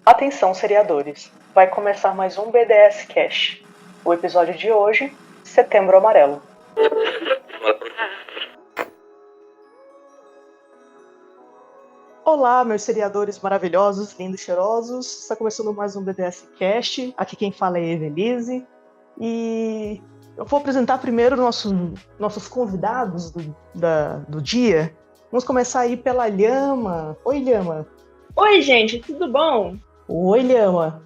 Atenção, seriadores. Vai começar mais um BDS Cash. O episódio de hoje, Setembro Amarelo. Olá, meus seriadores maravilhosos, lindos, cheirosos. Está começando mais um BDS Cast. Aqui quem fala é a Evelise. E eu vou apresentar primeiro nossos convidados do dia. Vamos começar aí pela Lhama. Oi, Lhama. Oi, gente, tudo bom? Oi, Lhama.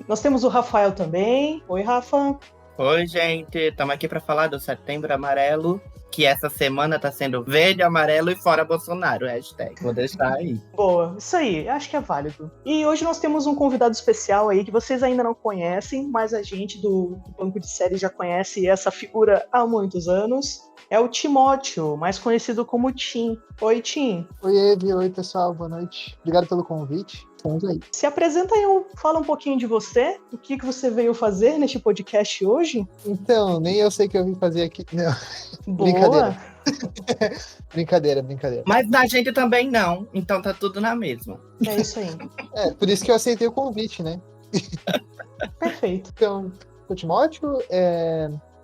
Nós temos o Rafael também. Oi, Rafa. Oi, gente. Estamos aqui para falar do Setembro Amarelo, que essa semana tá sendo verde, amarelo e fora Bolsonaro, hashtag. Vou deixar aí. Boa, isso aí, acho que é válido. E hoje nós temos um convidado especial aí que vocês ainda não conhecem, mas a gente do Banco de Séries já conhece essa figura há muitos anos. É o Timóteo, mais conhecido como Tim. Oi, Tim. Oi, Evi. Oi, pessoal. Boa noite. Obrigado pelo convite. Estamos aí. Se apresenta aí, fala um pouquinho de você. O que você veio fazer neste podcast hoje? Então, nem eu sei o que eu vim fazer aqui. Não. Boa. Brincadeira. Mas da gente também não, então tá tudo na mesma. É isso aí. Por isso que eu aceitei o convite, né? Perfeito. Então, o Timóteo,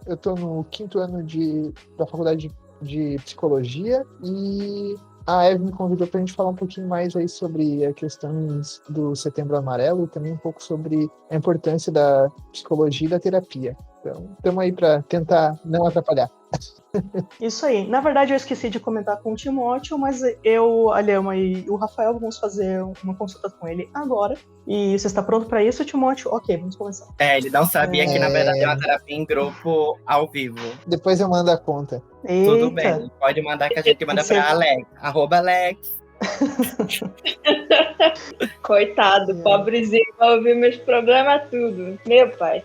eu tô no 5º ano da faculdade de psicologia e a Eve me convidou pra gente falar um pouquinho mais aí sobre as questões do Setembro Amarelo e também um pouco sobre a importância da psicologia e da terapia. Então, estamos aí para tentar não atrapalhar. Isso aí. Na verdade, eu esqueci de comentar com o Timóteo, mas eu, a Lhama e o Rafael vamos fazer uma consulta com ele agora. E você está pronto para isso, Timóteo? Ok, vamos começar. Ele não sabia que, na verdade, é uma terapia em grupo ao vivo. Depois eu mando a conta. Eita. Tudo bem, pode mandar que a gente manda para Alex, @Alex. Coitado, pobrezinho, vai ouvir meus problemas tudo. Meu pai.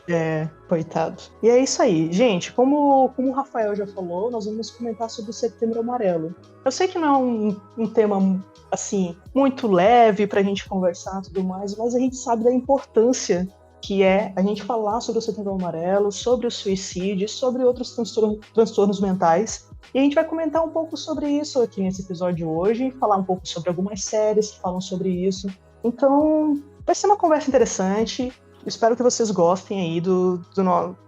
Coitado. E é isso aí. Gente, como o Rafael já falou, nós vamos comentar sobre o Setembro Amarelo. Eu sei que não é um tema, assim, muito leve pra gente conversar e tudo mais, mas a gente sabe da importância que é a gente falar sobre o Setembro Amarelo, sobre o suicídio, sobre outros transtornos mentais. E a gente vai comentar um pouco sobre isso aqui nesse episódio hoje, falar um pouco sobre algumas séries que falam sobre isso. Então, vai ser uma conversa interessante. Espero que vocês gostem aí do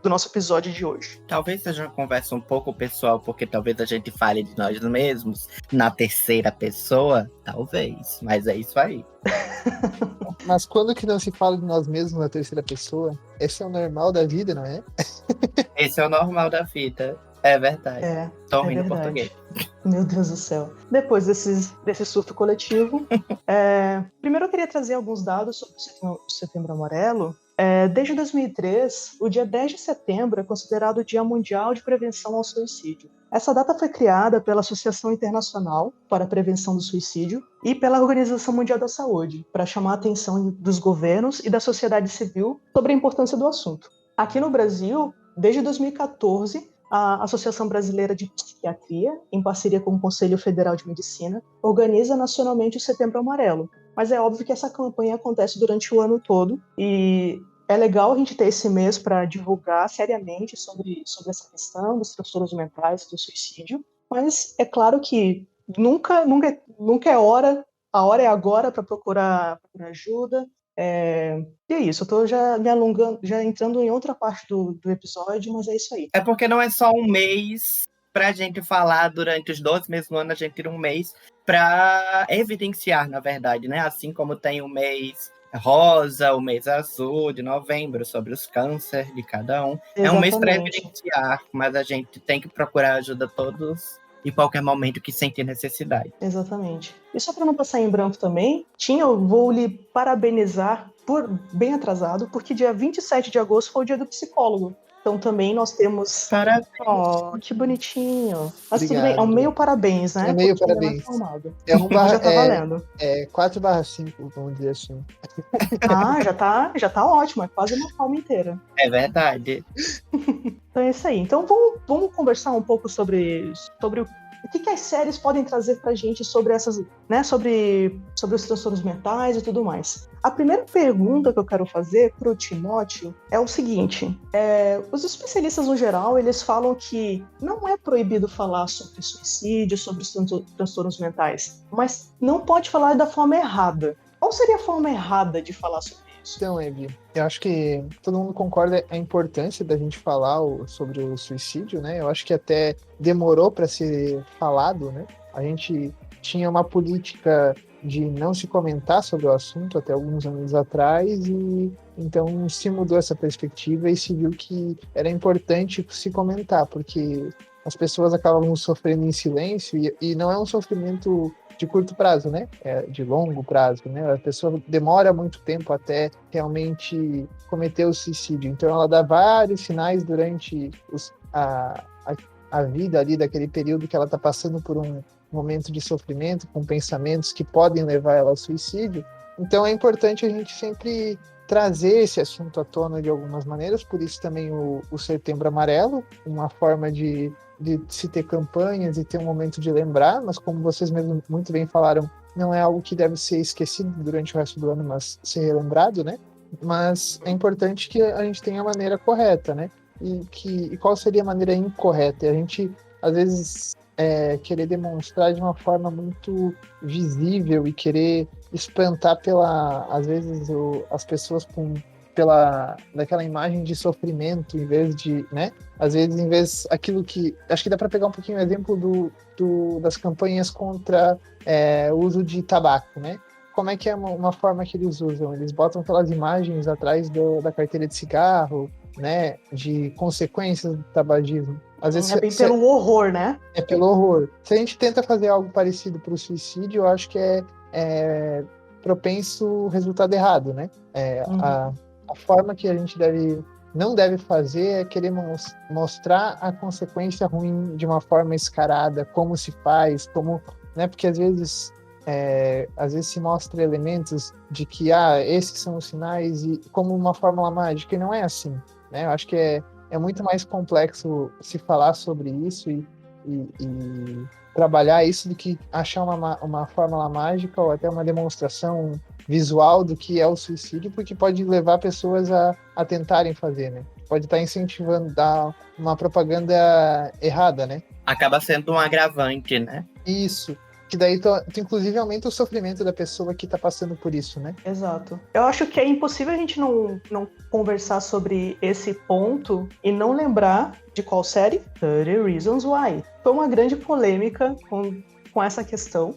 nosso episódio de hoje. Talvez seja uma conversa um pouco pessoal, porque talvez a gente fale de nós mesmos na terceira pessoa, talvez, mas é isso aí. Mas quando que não se fala de nós mesmos na terceira pessoa? Esse é o normal da vida, não é? Esse é o normal da vida. É verdade. Tô rindo em português. Meu Deus do céu. Depois desse surto coletivo, primeiro eu queria trazer alguns dados sobre o Setembro Amarelo. Desde 2003, o dia 10 de setembro é considerado o Dia Mundial de Prevenção ao Suicídio. Essa data foi criada pela Associação Internacional para a Prevenção do Suicídio e pela Organização Mundial da Saúde, para chamar a atenção dos governos e da sociedade civil sobre a importância do assunto. Aqui no Brasil, desde 2014, a Associação Brasileira de Psiquiatria, em parceria com o Conselho Federal de Medicina, organiza nacionalmente o Setembro Amarelo. Mas é óbvio que essa campanha acontece durante o ano todo e é legal a gente ter esse mês para divulgar seriamente sobre essa questão dos transtornos mentais, do suicídio. Mas é claro que nunca é hora, a hora é agora para procurar ajuda. E é isso, eu tô já me alongando, já entrando em outra parte do episódio, mas é isso aí. É porque não é só um mês pra gente falar durante os 12 meses do ano, a gente tira um mês pra evidenciar, na verdade, né? Assim como tem o mês rosa, o mês azul de novembro, sobre os cânceres de cada um. Exatamente. É um mês pra evidenciar, mas a gente tem que procurar ajuda todos em qualquer momento que sentir necessidade. Exatamente. E só para não passar em branco também, Tim, eu vou lhe parabenizar bem atrasado, porque dia 27 de agosto foi o dia do psicólogo. Então também nós temos... Parabéns. Oh, que bonitinho. Mas Obrigado. Tudo bem, é um meio parabéns, né? É meio porque parabéns. Já tá valendo. 4/5, vamos dizer assim. Já tá ótimo, é quase uma palma inteira. É verdade. Então é isso aí. Então vamos conversar um pouco sobre o que as séries podem trazer pra gente sobre essas, né, sobre os transtornos mentais e tudo mais. A primeira pergunta que eu quero fazer pro Timóteo é o seguinte, os especialistas no geral, eles falam que não é proibido falar sobre suicídio, sobre os transtornos mentais, mas não pode falar da forma errada. Qual seria a forma errada de falar sobre isso? Então, Evi, eu acho que todo mundo concorda a importância da gente falar sobre o suicídio, né? Eu acho que até demorou para ser falado, né? A gente tinha uma política de não se comentar sobre o assunto até alguns anos atrás e então se mudou essa perspectiva e se viu que era importante se comentar, porque as pessoas acabam sofrendo em silêncio e não é um sofrimento de curto prazo, né? É de longo prazo, né? A pessoa demora muito tempo até realmente cometer o suicídio. Então, ela dá vários sinais durante a vida ali daquele período que ela está passando por um momento de sofrimento, com pensamentos que podem levar ela ao suicídio. Então, é importante a gente sempre trazer esse assunto à tona de algumas maneiras, por isso também o Setembro Amarelo, uma forma de se ter campanhas e ter um momento de lembrar, mas como vocês mesmos muito bem falaram, não é algo que deve ser esquecido durante o resto do ano, mas ser relembrado, né? Mas é importante que a gente tenha a maneira correta, né? E qual seria a maneira incorreta? A gente, às vezes, querer demonstrar de uma forma muito visível e querer espantar às vezes, as pessoas daquela imagem de sofrimento, em vez de, né? Às vezes, em vez aquilo que... Acho que dá para pegar um pouquinho o exemplo das campanhas contra o uso de tabaco, né? Como é que é uma forma que eles usam? Eles botam aquelas imagens atrás da carteira de cigarro, né? De consequências do tabagismo. Às vezes, é bem pelo horror, né? É pelo horror. Se a gente tenta fazer algo parecido para o suicídio, eu acho que é propenso o resultado errado, né? A forma que a gente não deve fazer é querer mostrar a consequência ruim de uma forma escarada, como se faz, né? Porque às vezes se mostra elementos de que esses são os sinais e como uma fórmula mágica, e não é assim, né? Eu acho que é muito mais complexo se falar sobre isso e trabalhar isso do que achar uma fórmula mágica ou até uma demonstração visual do que é o suicídio, porque pode levar pessoas a tentarem fazer, né? Pode estar incentivando, dar uma propaganda errada, né? Acaba sendo um agravante, né? Isso. Que daí inclusive aumenta o sofrimento da pessoa que está passando por isso, né? Exato. Eu acho que é impossível a gente não conversar sobre esse ponto e não lembrar de qual série? 30 Reasons Why. Foi uma grande polêmica com essa questão.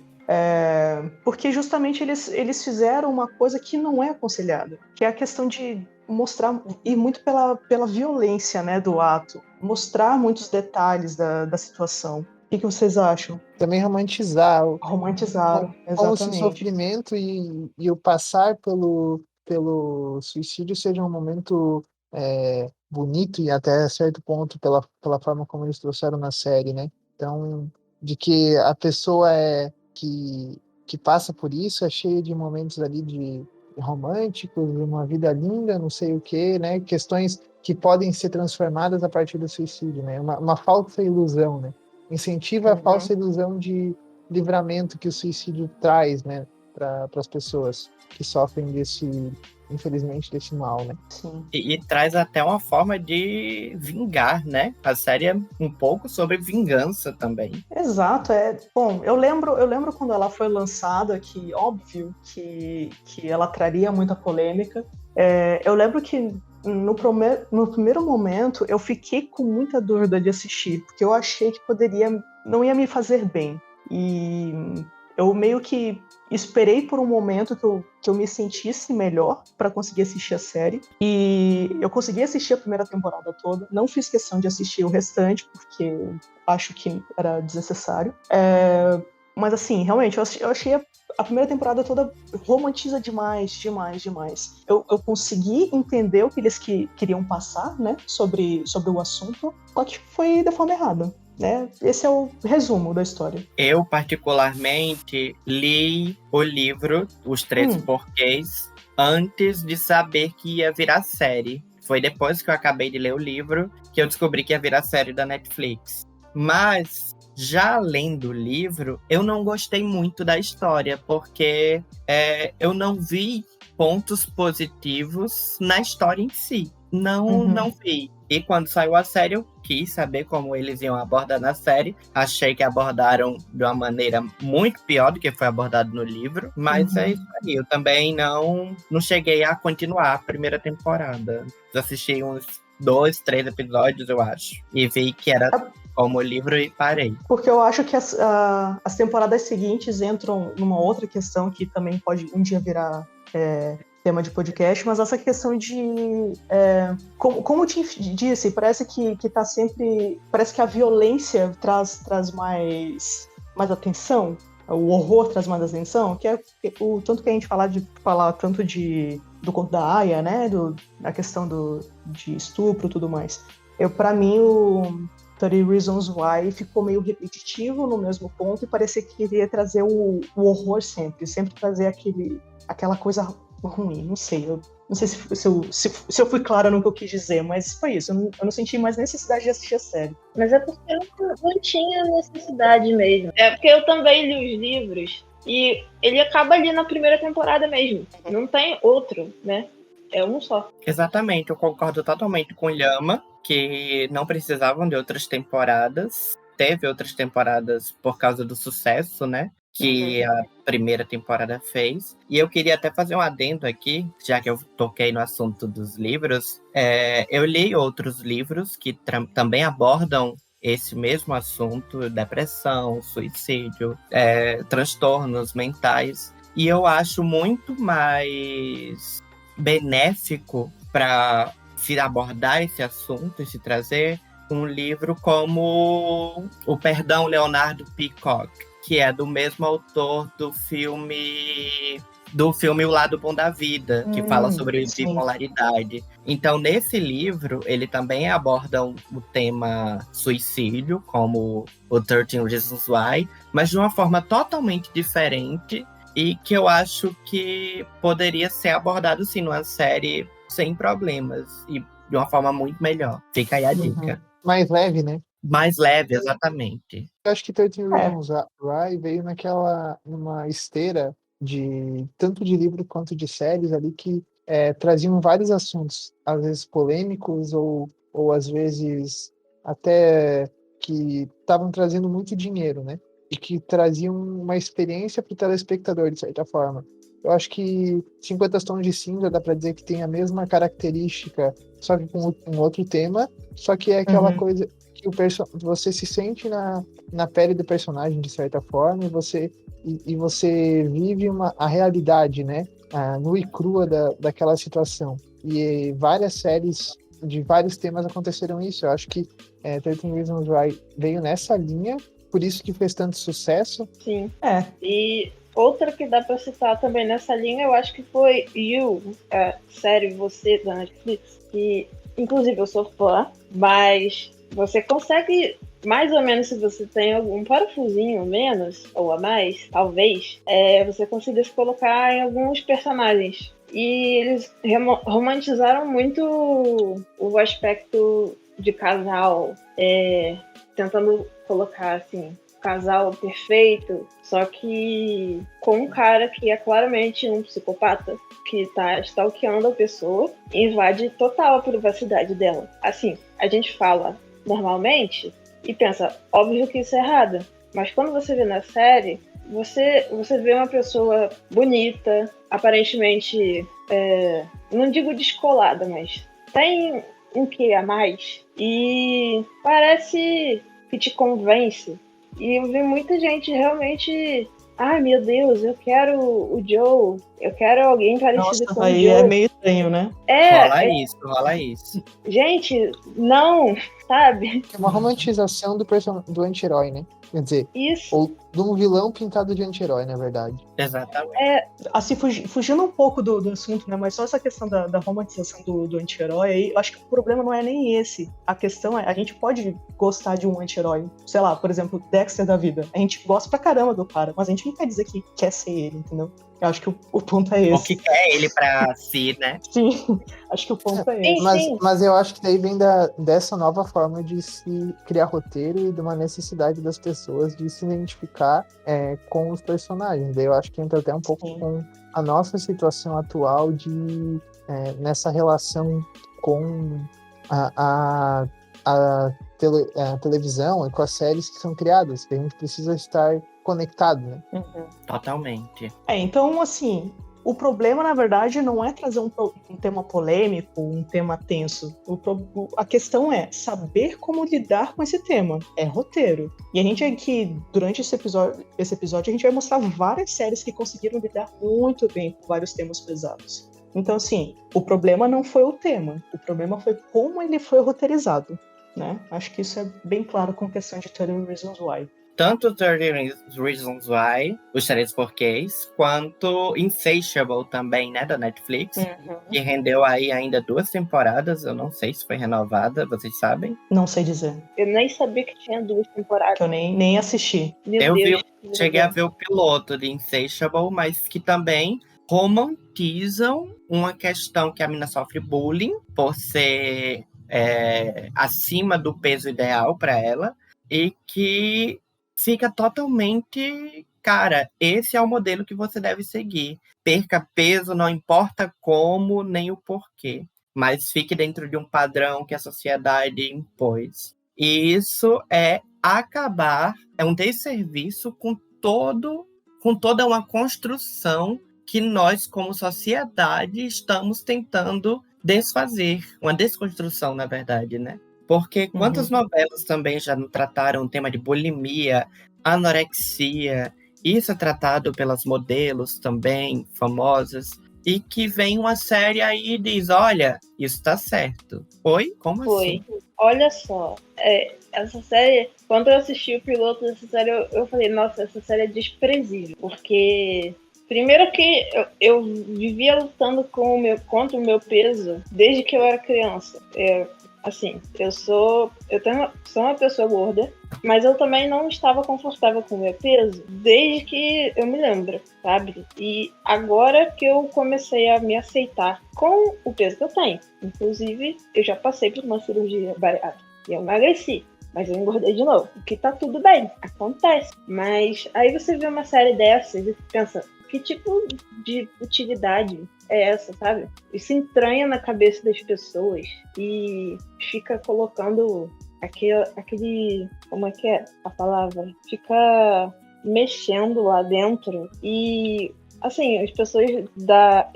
Porque justamente eles fizeram uma coisa que não é aconselhada, que é a questão de mostrar, e muito pela violência, né, do ato, mostrar muitos detalhes da situação. O que vocês acham? Também romantizar. Romantizaram, exatamente. Como se o sofrimento e o passar pelo suicídio seja um momento bonito e até certo ponto pela forma como eles trouxeram na série, né? Então, de que a pessoa que passa por isso é cheia de momentos ali de românticos, uma vida linda, não sei o quê, né? Questões que podem ser transformadas a partir do suicídio, né? Uma falsa ilusão, né? Incentiva a falsa ilusão de livramento que o suicídio traz, né? Para as pessoas que sofrem infelizmente, desse mal, né? Sim. E traz até uma forma de vingar, né? A série é um pouco sobre vingança também. Exato, bom, eu lembro quando ela foi lançada, que óbvio que ela traria muita polêmica. Eu lembro que no primeiro momento eu fiquei com muita dúvida de assistir, porque eu achei que não ia me fazer bem. E eu meio que esperei por um momento que eu me sentisse melhor para conseguir assistir a série. E eu consegui assistir a primeira temporada toda. Não fiz questão de assistir o restante, porque acho que era desnecessário. Mas assim, realmente, eu achei a primeira temporada toda romantiza demais. Eu consegui entender o que eles queriam passar, né, sobre o assunto, só que foi da forma errada. Né? Esse é o resumo da história. Eu, particularmente, li o livro Os 13 Porquês antes de saber que ia virar série. Foi depois que eu acabei de ler o livro que eu descobri que ia virar série da Netflix. Mas Já lendo o livro, eu não gostei muito da história, porque eu não vi pontos positivos na história em si. Não vi. E quando saiu a série, eu quis saber como eles iam abordar na série. Achei que abordaram de uma maneira muito pior do que foi abordado no livro. Mas é isso aí. Eu também não cheguei a continuar a primeira temporada. Eu assisti uns 2, 3 episódios, eu acho. E vi que era como o livro e parei. Porque eu acho que as temporadas seguintes entram numa outra questão que também pode um dia virar tema de podcast, mas essa questão de como te disse, parece que tá sempre, parece que a violência traz mais atenção, o horror traz mais atenção, que é o tanto que a gente falar tanto do conto da Aya, né, da questão de estupro e tudo mais. Para mim o 30 Reasons Why ficou meio repetitivo no mesmo ponto e parecia que queria trazer o horror sempre trazer aquela coisa ruim, não sei. Eu não sei se eu fui clara no que eu quis dizer, mas foi isso. Eu não senti mais necessidade de assistir a série. Mas é porque eu não tinha necessidade mesmo. É porque eu também li os livros e ele acaba ali na primeira temporada mesmo. Não tem outro, né? É um só. Exatamente, eu concordo totalmente com o Lhama, que não precisavam de outras temporadas. Teve outras temporadas por causa do sucesso, né? Que a primeira temporada fez. E eu queria até fazer um adendo aqui, já que eu toquei no assunto dos livros. Eu li outros livros que também abordam esse mesmo assunto, depressão, suicídio, transtornos mentais. E eu acho muito mais benéfico para se abordar esse assunto e se trazer um livro como O Perdão, Leonardo Peacock, que é do mesmo autor do filme O Lado Bom da Vida, que fala sobre bipolaridade. Então, nesse livro, ele também aborda o tema suicídio, como o 13 Reasons Why, mas de uma forma totalmente diferente e que eu acho que poderia ser abordado, sim, numa série sem problemas e de uma forma muito melhor. Fica aí a dica. Mais leve, né? Mais leve, exatamente. Eu acho que 13 Reasons Why veio numa esteira tanto de livro quanto de séries ali que traziam vários assuntos, às vezes polêmicos ou às vezes até que estavam trazendo muito dinheiro, né? E que traziam uma experiência para o telespectador, de certa forma. Eu acho que 50 Tons de Cinza dá para dizer que tem a mesma característica, só que com um outro tema, só que é aquela coisa que você se sente na pele do personagem, de certa forma, e você vive a realidade, né? Nua e crua daquela situação. E várias séries de vários temas aconteceram isso. Eu acho que 13 Reasons Why veio nessa linha, por isso que fez tanto sucesso. Sim. E outra que dá pra citar também nessa linha, eu acho que foi You, a série Você, da Netflix, que inclusive eu sou fã, mas você consegue, mais ou menos, se você tem algum parafusinho menos, ou a mais, talvez, você consiga se colocar em alguns personagens. E eles romantizaram muito o aspecto de casal, tentando colocar, assim, casal perfeito, só que com um cara que é claramente um psicopata, que tá stalkeando a pessoa e invade total a privacidade dela. Assim, a gente fala normalmente e pensa, óbvio que isso é errado, mas quando você vê na série, você vê uma pessoa bonita, aparentemente, não digo descolada, mas tem um quê a mais e parece que te convence. E eu vi muita gente realmente, ai meu Deus, eu quero o Joe, eu quero alguém parecido com o Joe. Aí é meio estranho, né? Rola isso. Gente, não, sabe? É uma romantização do anti-herói, né? Quer dizer, Isso. ou de um vilão pintado de anti-herói, na verdade. Exatamente. Assim, fugindo um pouco do assunto, né? Mas só essa questão da romantização do anti-herói aí, eu acho que o problema não é nem esse. A questão é, a gente pode gostar de um anti-herói. Sei lá, por exemplo, Dexter da vida. A gente gosta pra caramba do cara, mas a gente não quer dizer que quer ser ele, entendeu? Eu acho que o ponto é O esse. que quer ele pra si, né? Sim, acho que o ponto é esse. Mas eu acho que daí vem dessa nova forma de se criar roteiro e de uma necessidade das pessoas de se identificar com os personagens. Daí eu acho que entra até um pouco com a nossa situação atual nessa relação com a televisão e com as séries que são criadas, que a gente precisa estar conectado, né? Uhum. Totalmente. Então, assim, o problema, na verdade, não é trazer um tema polêmico, um tema tenso. A questão é saber como lidar com esse tema. É roteiro. E a gente aqui, durante esse episódio, a gente vai mostrar várias séries que conseguiram lidar muito bem com vários temas pesados. Então, assim, o problema não foi o tema. O problema foi como ele foi roteirizado, né? Acho que isso é bem claro com a questão de 30 Reasons Why. Tanto 30 Reasons Why, os 3 porquês, quanto Insatiable também, né, da Netflix, que rendeu aí ainda 2 temporadas, eu não sei se foi renovada, vocês sabem? Não sei dizer. Eu nem sabia que tinha 2 temporadas. Que eu nem assisti. Meu Deus. Cheguei a ver o piloto de Insatiable, mas que também romantizam uma questão que a mina sofre bullying por ser acima do peso ideal para ela, e que fica totalmente, cara, esse é o modelo que você deve seguir. Perca peso, não importa como, nem o porquê, mas fique dentro de um padrão que a sociedade impôs. E isso é um desserviço com toda uma construção que nós, como sociedade, estamos tentando desfazer. Uma desconstrução, na verdade, né? Porque quantas novelas também já trataram o tema de bulimia, anorexia, isso é tratado pelas modelos também, famosas, e que vem uma série aí e diz, olha, isso tá certo. Oi? Como assim? Olha só, essa série, quando eu assisti o piloto dessa série, eu falei, nossa, essa série é desprezível, porque... Primeiro que eu vivia lutando contra o meu peso desde que eu era criança. Assim, eu sou uma pessoa gorda, mas eu também não estava confortável com o meu peso desde que eu me lembro, sabe? E agora que eu comecei a me aceitar com o peso que eu tenho. Inclusive, eu já passei por uma cirurgia bariátrica e eu emagreci. Mas eu engordei de novo, o que tá tudo bem, acontece. Mas aí você vê uma série dessas e pensa, que tipo de utilidade é essa, sabe? Isso entranha na cabeça das pessoas e fica colocando aquele como é que é a palavra? Fica mexendo lá dentro. E, assim, as pessoas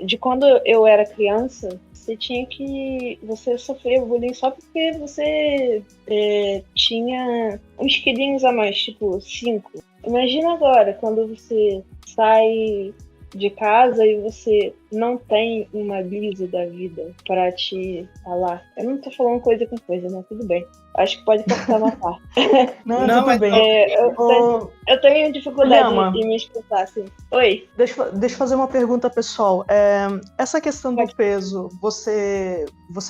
de quando eu era criança, você sofria bullying só porque você tinha uns quilinhos a mais, tipo 5. Imagina agora, quando você sai de casa e você não tem uma Lisa da vida pra te falar. Eu não tô falando coisa com coisa, né? Tudo bem. Acho que pode cortar uma parte. Não, tudo bem. Eu tenho dificuldade em me expressar, assim. Oi? Deixa eu fazer uma pergunta, pessoal. Essa questão do peso, você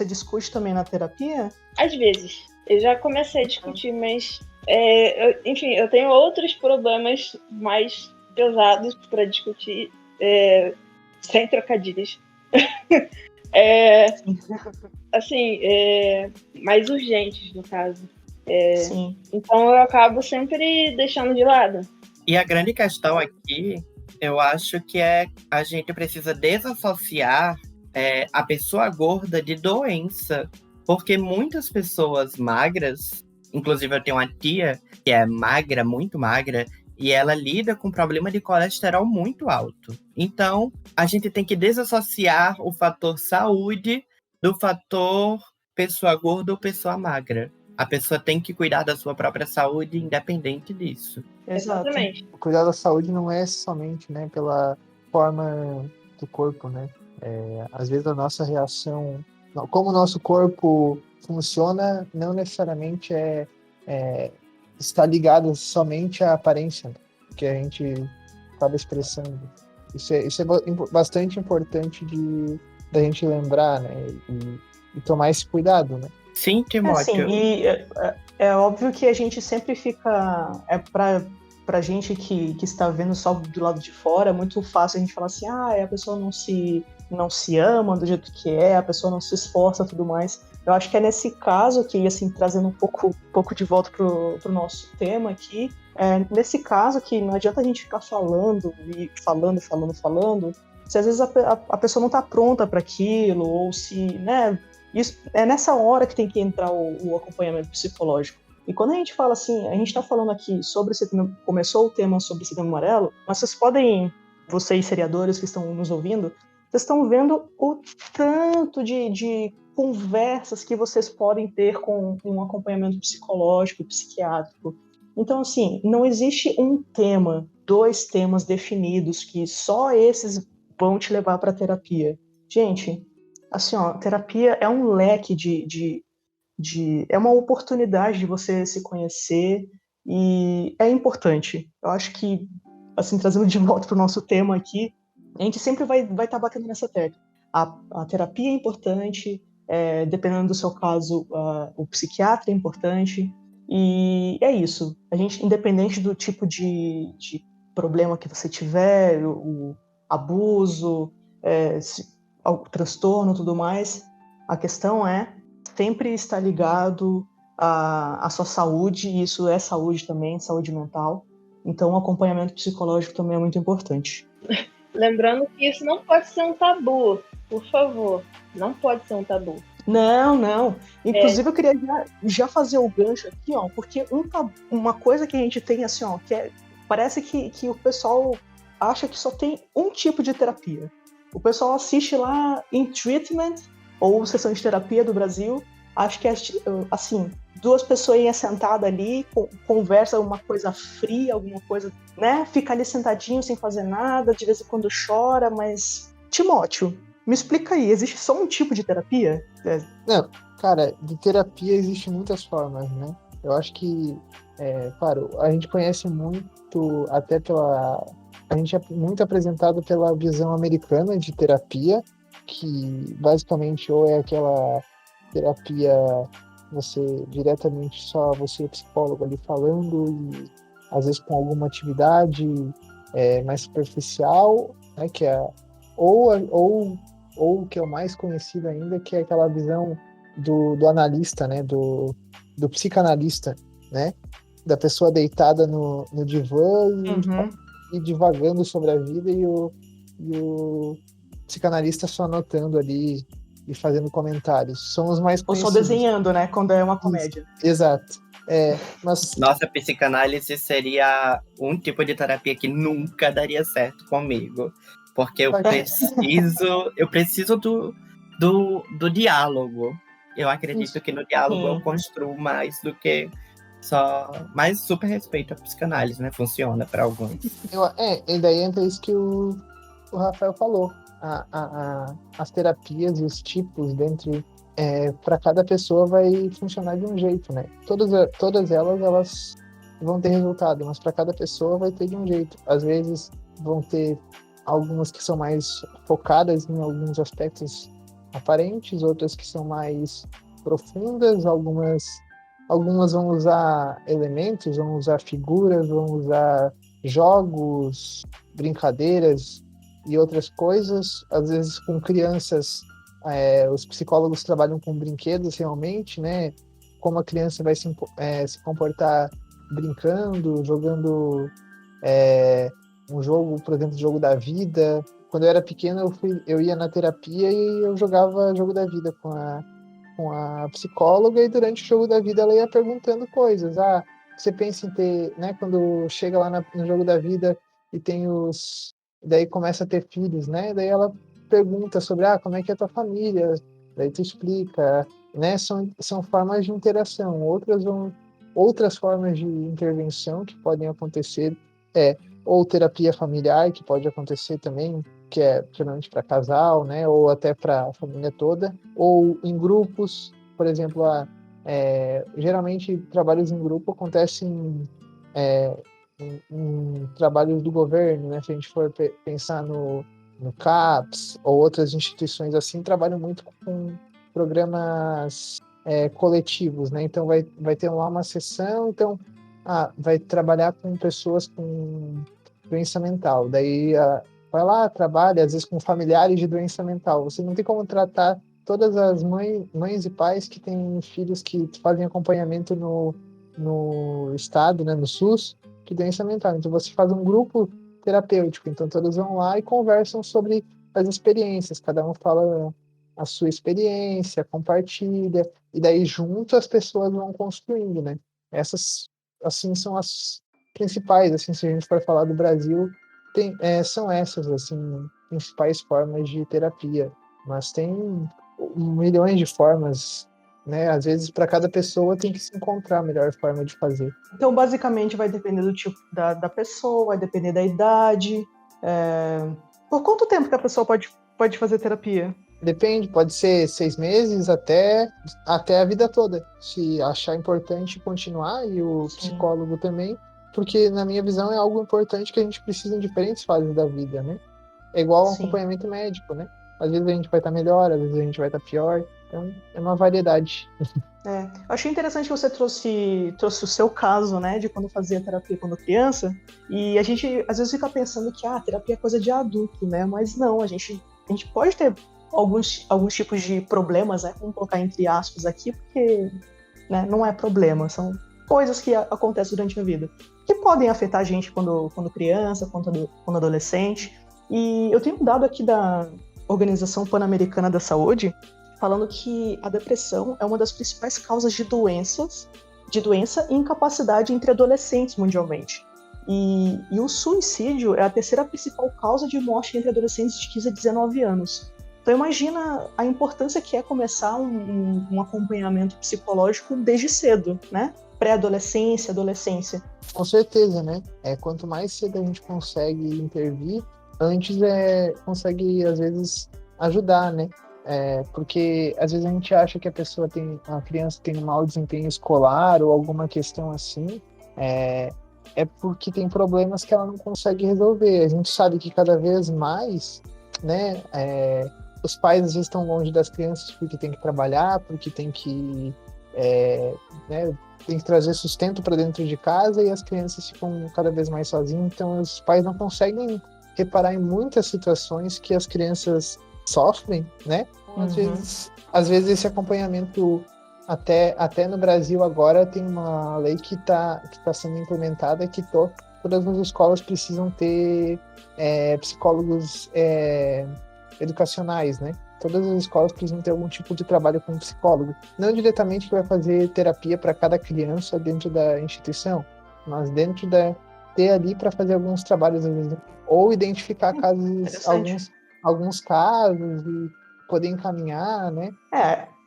discute também na terapia? Às vezes. Eu já comecei a discutir, mas... enfim, eu tenho outros problemas mais pesados para discutir, sem trocadilhos. Assim, mais urgentes, no caso. Sim. Então eu acabo sempre deixando de lado. E a grande questão aqui, eu acho que a gente precisa desassociar a pessoa gorda de doença. Porque muitas pessoas magras, inclusive eu tenho uma tia que é magra, muito magra, e ela lida com problema de colesterol muito alto. Então, a gente tem que desassociar o fator saúde do fator pessoa gorda ou pessoa magra. A pessoa tem que cuidar da sua própria saúde independente disso. Exatamente. Cuidar da saúde não é somente, né, pela forma do corpo, né? Às vezes a nossa reação... Como o nosso corpo funciona, não necessariamente está ligado somente à aparência que a gente acaba expressando. Isso é bastante importante da gente lembrar, né? E tomar esse cuidado, né? Sim, Timóteo. E é óbvio que a gente sempre fica... pra gente que está vendo só do lado de fora, é muito fácil a gente falar assim, a pessoa não se ama do jeito que é, a pessoa não se esforça e tudo mais. Eu acho que é nesse caso que, assim, trazendo um pouco de volta pro nosso tema aqui, nesse caso que não adianta a gente ficar falando, se às vezes a pessoa não está pronta para aquilo, ou se, né, isso, é nessa hora que tem que entrar o acompanhamento psicológico. E quando a gente fala assim, a gente está falando aqui sobre começou o tema sobre Setembro Amarelo, mas vocês seriadores que estão nos ouvindo, vocês estão vendo o tanto de conversas que vocês podem ter com um acompanhamento psicológico, psiquiátrico. Então, assim, não existe um tema, 2 temas definidos que só esses vão te levar para terapia. Gente, assim, ó, terapia é um leque é uma oportunidade de você se conhecer e é importante. Eu acho que, assim, trazendo de volta para o nosso tema aqui, a gente sempre vai estar batendo nessa tecla. A terapia é importante, dependendo do seu caso, o psiquiatra é importante, e é isso. A gente, independente do tipo de problema que você tiver, o abuso, o transtorno e tudo mais, a questão é sempre estar ligado à sua saúde, e isso é saúde também, saúde mental. Então, o acompanhamento psicológico também é muito importante. Lembrando que isso não pode ser um tabu, por favor. Não pode ser um tabu. Não. Inclusive, eu queria já fazer o gancho aqui, ó, porque uma coisa que a gente tem, assim, ó, parece que o pessoal acha que só tem um tipo de terapia. O pessoal assiste lá em Treatment, ou Sessão de Terapia do Brasil, acho que é, assim, 2 pessoas sentadas ali, conversa uma coisa fria, alguma coisa, né? Fica ali sentadinho sem fazer nada, de vez em quando chora, mas... Timóteo, me explica aí, existe só um tipo de terapia? Não, cara, de terapia existem muitas formas, né? Eu acho que, claro, a gente conhece muito, até a gente é muito apresentado pela visão americana de terapia, que basicamente ou é aquela terapia você diretamente só você e o psicólogo ali falando e às vezes com alguma atividade mais superficial, né, que é ou o que é o mais conhecido ainda, que é aquela visão do analista, né, do psicanalista, né, da pessoa deitada no divã e divagando sobre a vida e o psicanalista só anotando ali e fazendo comentários. São os mais conhecidos. Ou só desenhando, né? Quando é uma comédia. Isso, exato. Mas... Nossa, psicanálise seria um tipo de terapia que nunca daria certo comigo. Porque eu preciso do diálogo. Eu acredito que no diálogo eu construo mais do que só... Mas super respeito a psicanálise, né? Funciona para alguns. E daí entra isso que o Rafael falou. As terapias e os tipos dentro para cada pessoa vai funcionar de um jeito, né? Todas elas vão ter resultado, mas para cada pessoa vai ter de um jeito. Às vezes vão ter algumas que são mais focadas em alguns aspectos aparentes, outras que são mais profundas, algumas vão usar elementos, vão usar figuras, vão usar jogos, brincadeiras e outras coisas. Às vezes com crianças, os psicólogos trabalham com brinquedos realmente, né? Como a criança vai se comportar brincando, jogando um jogo, por exemplo, jogo da vida. Quando eu era pequeno, eu ia na terapia e eu jogava jogo da vida com a psicóloga, e durante o jogo da vida ela ia perguntando coisas. Você pensa em ter, né? Quando chega lá no jogo da vida e tem daí começa a ter filhos, né? Daí ela pergunta sobre, como é que é a tua família? Daí tu explica, né? São formas de interação. Outras formas de intervenção que podem acontecer ou terapia familiar, que pode acontecer também, que é geralmente para casal, né, ou até para a família toda, ou em grupos, por exemplo, geralmente trabalhos em grupo acontecem em trabalhos do governo, né, se a gente for pensar no CAPS ou outras instituições assim, trabalham muito com programas coletivos, né, então vai ter lá uma sessão, então vai trabalhar com pessoas com doença mental. Daí vai lá, trabalha, às vezes com familiares de doença mental. Você não tem como tratar todas as mães e pais que têm filhos que fazem acompanhamento no estado, né, no SUS, de doença mental. Então você faz um grupo terapêutico. Então todos vão lá e conversam sobre as experiências. Cada um fala a sua experiência, compartilha, e daí junto as pessoas vão construindo, né? Essas, assim, são as principais, assim, se a gente for falar do Brasil, são essas, assim, principais formas de terapia. Mas tem milhões de formas, né? Às vezes, para cada pessoa tem que se encontrar a melhor forma de fazer. Então, basicamente, vai depender do tipo da pessoa, vai depender da idade. Por quanto tempo que a pessoa pode fazer terapia? Depende, pode ser 6 meses até a vida toda. Se achar importante continuar, e o Sim. psicólogo também, porque na minha visão é algo importante que a gente precisa em diferentes fases da vida, né? É igual um Sim. acompanhamento médico, né? Às vezes a gente vai estar melhor, às vezes a gente vai estar pior. Então, é uma variedade. Achei interessante que você trouxe o seu caso, né, de quando fazia terapia quando criança. E a gente às vezes fica pensando que terapia é coisa de adulto, né? Mas não, a gente pode ter alguns tipos de problemas, né? Vamos colocar entre aspas aqui, porque, né, não é problema, são coisas que acontecem durante a vida, que podem afetar a gente quando criança, quando adolescente. E eu tenho um dado aqui da Organização Pan-Americana da Saúde, falando que a depressão é uma das principais causas de doença e incapacidade entre adolescentes mundialmente. E o suicídio é a terceira principal causa de morte entre adolescentes de 15 a 19 anos. Então imagina a importância que é começar um acompanhamento psicológico desde cedo, né? Pré-adolescência, adolescência. Com certeza, né? Quanto mais cedo a gente consegue intervir, antes consegue, às vezes, ajudar, né? Porque às vezes a gente acha que a criança tem um mau desempenho escolar ou alguma questão assim, é porque tem problemas que ela não consegue resolver. A gente sabe que cada vez mais, né, os pais às vezes estão longe das crianças porque tem que trabalhar, porque tem que, né, tem que trazer sustento para dentro de casa, e as crianças ficam cada vez mais sozinhas. Então os pais não conseguem reparar em muitas situações que as crianças sofrem, né? Às vezes esse acompanhamento, até no Brasil agora tem uma lei que tá sendo implementada, que todas as escolas precisam ter psicólogos educacionais, né? Todas as escolas precisam ter algum tipo de trabalho com um psicólogo. Não diretamente que vai fazer terapia para cada criança dentro da instituição, mas dentro ter ali para fazer alguns trabalhos, às vezes, ou identificar alguns casos e poder encaminhar, né?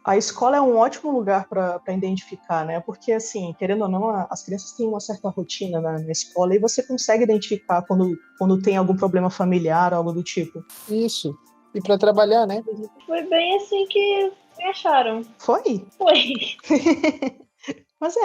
A escola é um ótimo lugar para identificar, né? Porque, assim, querendo ou não, as crianças têm uma certa rotina na escola e você consegue identificar quando tem algum problema familiar, algo do tipo. Isso. E para trabalhar, né? Foi bem assim que me acharam. Foi? Foi. mas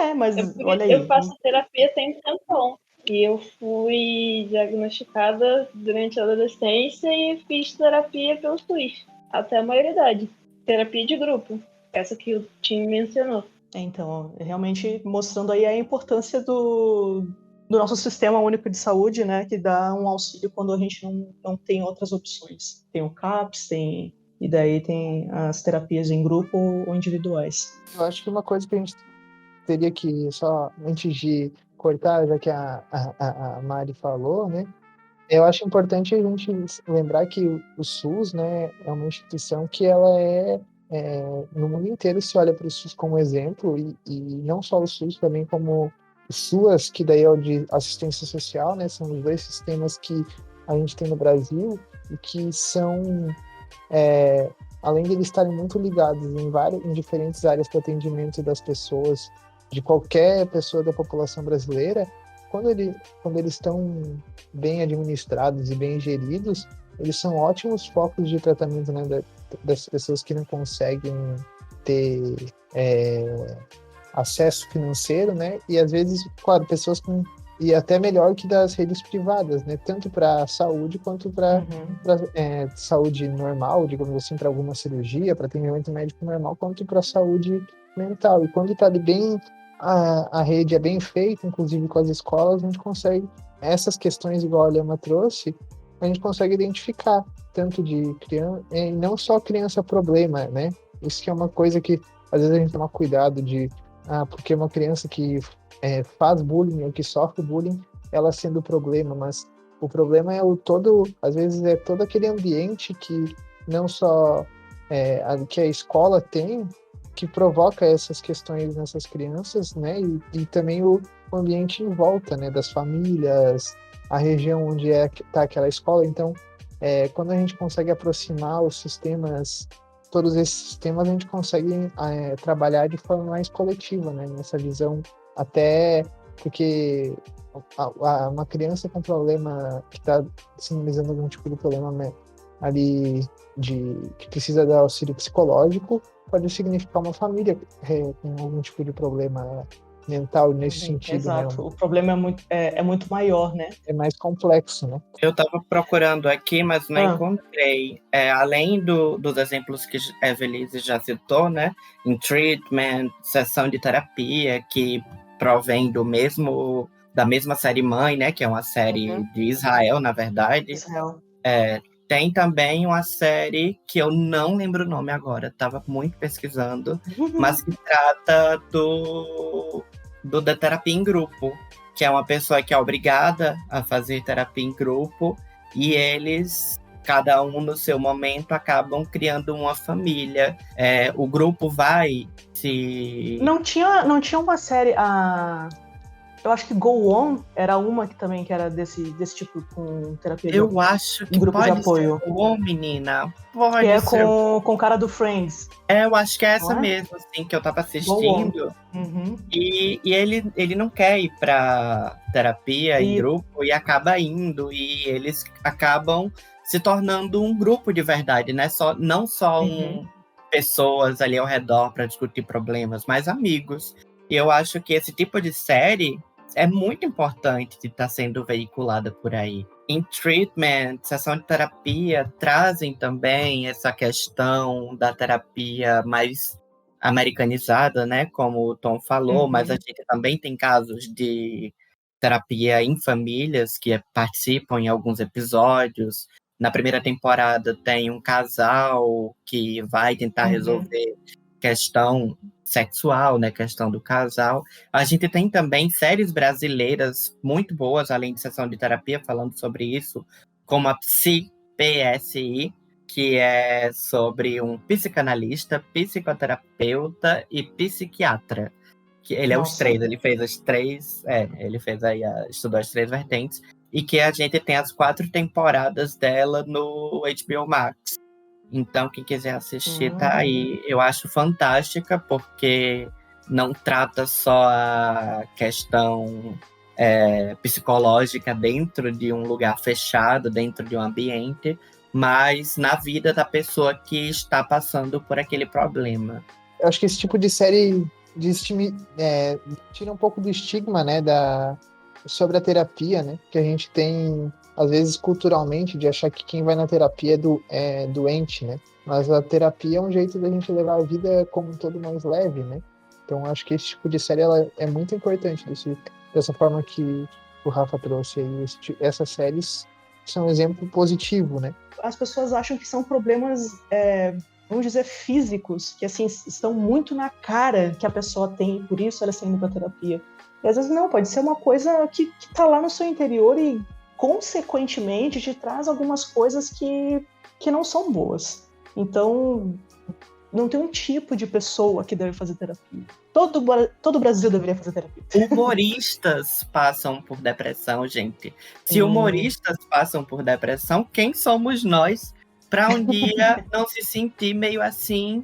olha aí. Eu faço terapia tem um tempão. E eu fui diagnosticada durante a adolescência e fiz terapia pelo SUS, até a maioridade. Terapia de grupo, essa que o Tim mencionou. Então, realmente mostrando aí a importância do nosso sistema único de saúde, né, que dá um auxílio quando a gente não tem outras opções. Tem o CAPS, e daí tem as terapias em grupo ou individuais. Eu acho que uma coisa que a gente teria que, só antes de cortar, já que a Mari falou, né, eu acho importante a gente lembrar que o SUS, né, é uma instituição que ela no mundo inteiro se olha para o SUS como exemplo, e não só o SUS, também como o SUAS, que daí é o de assistência social, né, são os dois sistemas que a gente tem no Brasil e que são, além de eles estarem muito ligados em diferentes áreas para atendimento das pessoas, de qualquer pessoa da população brasileira, quando eles estão bem administrados e bem geridos, eles são ótimos focos de tratamento, né, das pessoas que não conseguem ter acesso financeiro, né? E às vezes, claro, pessoas e até melhor que das redes privadas, né? Tanto para saúde quanto para saúde normal, digamos assim, para alguma cirurgia, para atendimento médico normal, quanto para saúde mental. E quando está ali bem a rede é bem feita, inclusive com as escolas, a gente consegue, essas questões, igual a Lema trouxe, a gente consegue identificar, tanto de criança, e não só criança problema, né? Isso que é uma coisa que, às vezes, a gente toma cuidado de, porque uma criança que faz bullying ou que sofre bullying, ela sendo o problema, mas o problema é às vezes é todo aquele ambiente que não só que a escola tem, que provoca essas questões nessas crianças, né? E também o ambiente em volta, né? Das famílias, a região onde está aquela escola. Então, quando a gente consegue aproximar os sistemas, todos esses sistemas, a gente consegue trabalhar de forma mais coletiva, né? Nessa visão, até porque uma criança com problema, que está sinalizando algum tipo de problema, né, ali que precisa de auxílio psicológico, pode significar uma família com algum tipo de problema mental nesse sentido. Exato, né? O problema é muito maior, né? É mais complexo, né? Eu estava procurando aqui, mas não encontrei. Além dos exemplos que a Evelise já citou, né? Em treatment, sessão de terapia, que provém da mesma série mãe, né? Que é uma série de Israel, na verdade. Israel. Tem também uma série que eu não lembro o nome agora, estava muito pesquisando, mas que trata da terapia em grupo, que é uma pessoa que é obrigada a fazer terapia em grupo e eles, cada um no seu momento, acabam criando uma família. O grupo vai se... Não tinha uma série... Eu acho que Go On era uma que também que era desse tipo, com terapia Eu acho que grupo pode de apoio. ser Go On, menina. Pode que é ser. com o cara do Friends. Eu acho que é essa Não é? mesmo, assim, que eu tava assistindo. Uhum. E ele não quer ir pra terapia em grupo e acaba indo. E eles acabam se tornando um grupo de verdade, né? Não só pessoas ali ao redor para discutir problemas, mas amigos. E eu acho que esse tipo de série é muito importante de estar sendo veiculada por aí. Em treatment, sessão de terapia, trazem também essa questão da terapia mais americanizada, né? Como o Tom falou, mas a gente também tem casos de terapia em famílias que participam em alguns episódios. Na primeira temporada tem um casal que vai tentar resolver questão sexual, né, questão do casal. A gente tem também séries brasileiras muito boas, além de sessão de terapia, falando sobre isso, como a PSI, que é sobre um psicanalista, psicoterapeuta e psiquiatra. Que ele é os três, ele fez as três, ele fez aí, estudou as três vertentes, e que a gente tem as 4 temporadas dela no HBO Max. Então, quem quiser assistir, tá aí. Eu acho fantástica, porque não trata só a questão psicológica dentro de um lugar fechado, dentro de um ambiente, mas na vida da pessoa que está passando por aquele problema. Eu acho que esse tipo de série tira um pouco do estigma, né, sobre a terapia, né, que a gente tem, às vezes, culturalmente, de achar que quem vai na terapia é doente, né? Mas a terapia é um jeito da gente levar a vida como um todo mais leve, né? Então, acho que esse tipo de série ela é muito importante, dessa forma que o Rafa trouxe aí. Essas séries são um exemplo positivo, né? As pessoas acham que são problemas, vamos dizer, físicos, que assim, estão muito na cara que a pessoa tem, e por isso ela está indo para terapia. E às vezes não, pode ser uma coisa que está lá no seu interior e consequentemente te traz algumas coisas que não são boas. Então, não tem um tipo de pessoa que deve fazer terapia. Todo o Brasil deveria fazer terapia. Humoristas passam por depressão, gente. Se humoristas passam por depressão, quem somos nós para um dia não se sentir meio assim,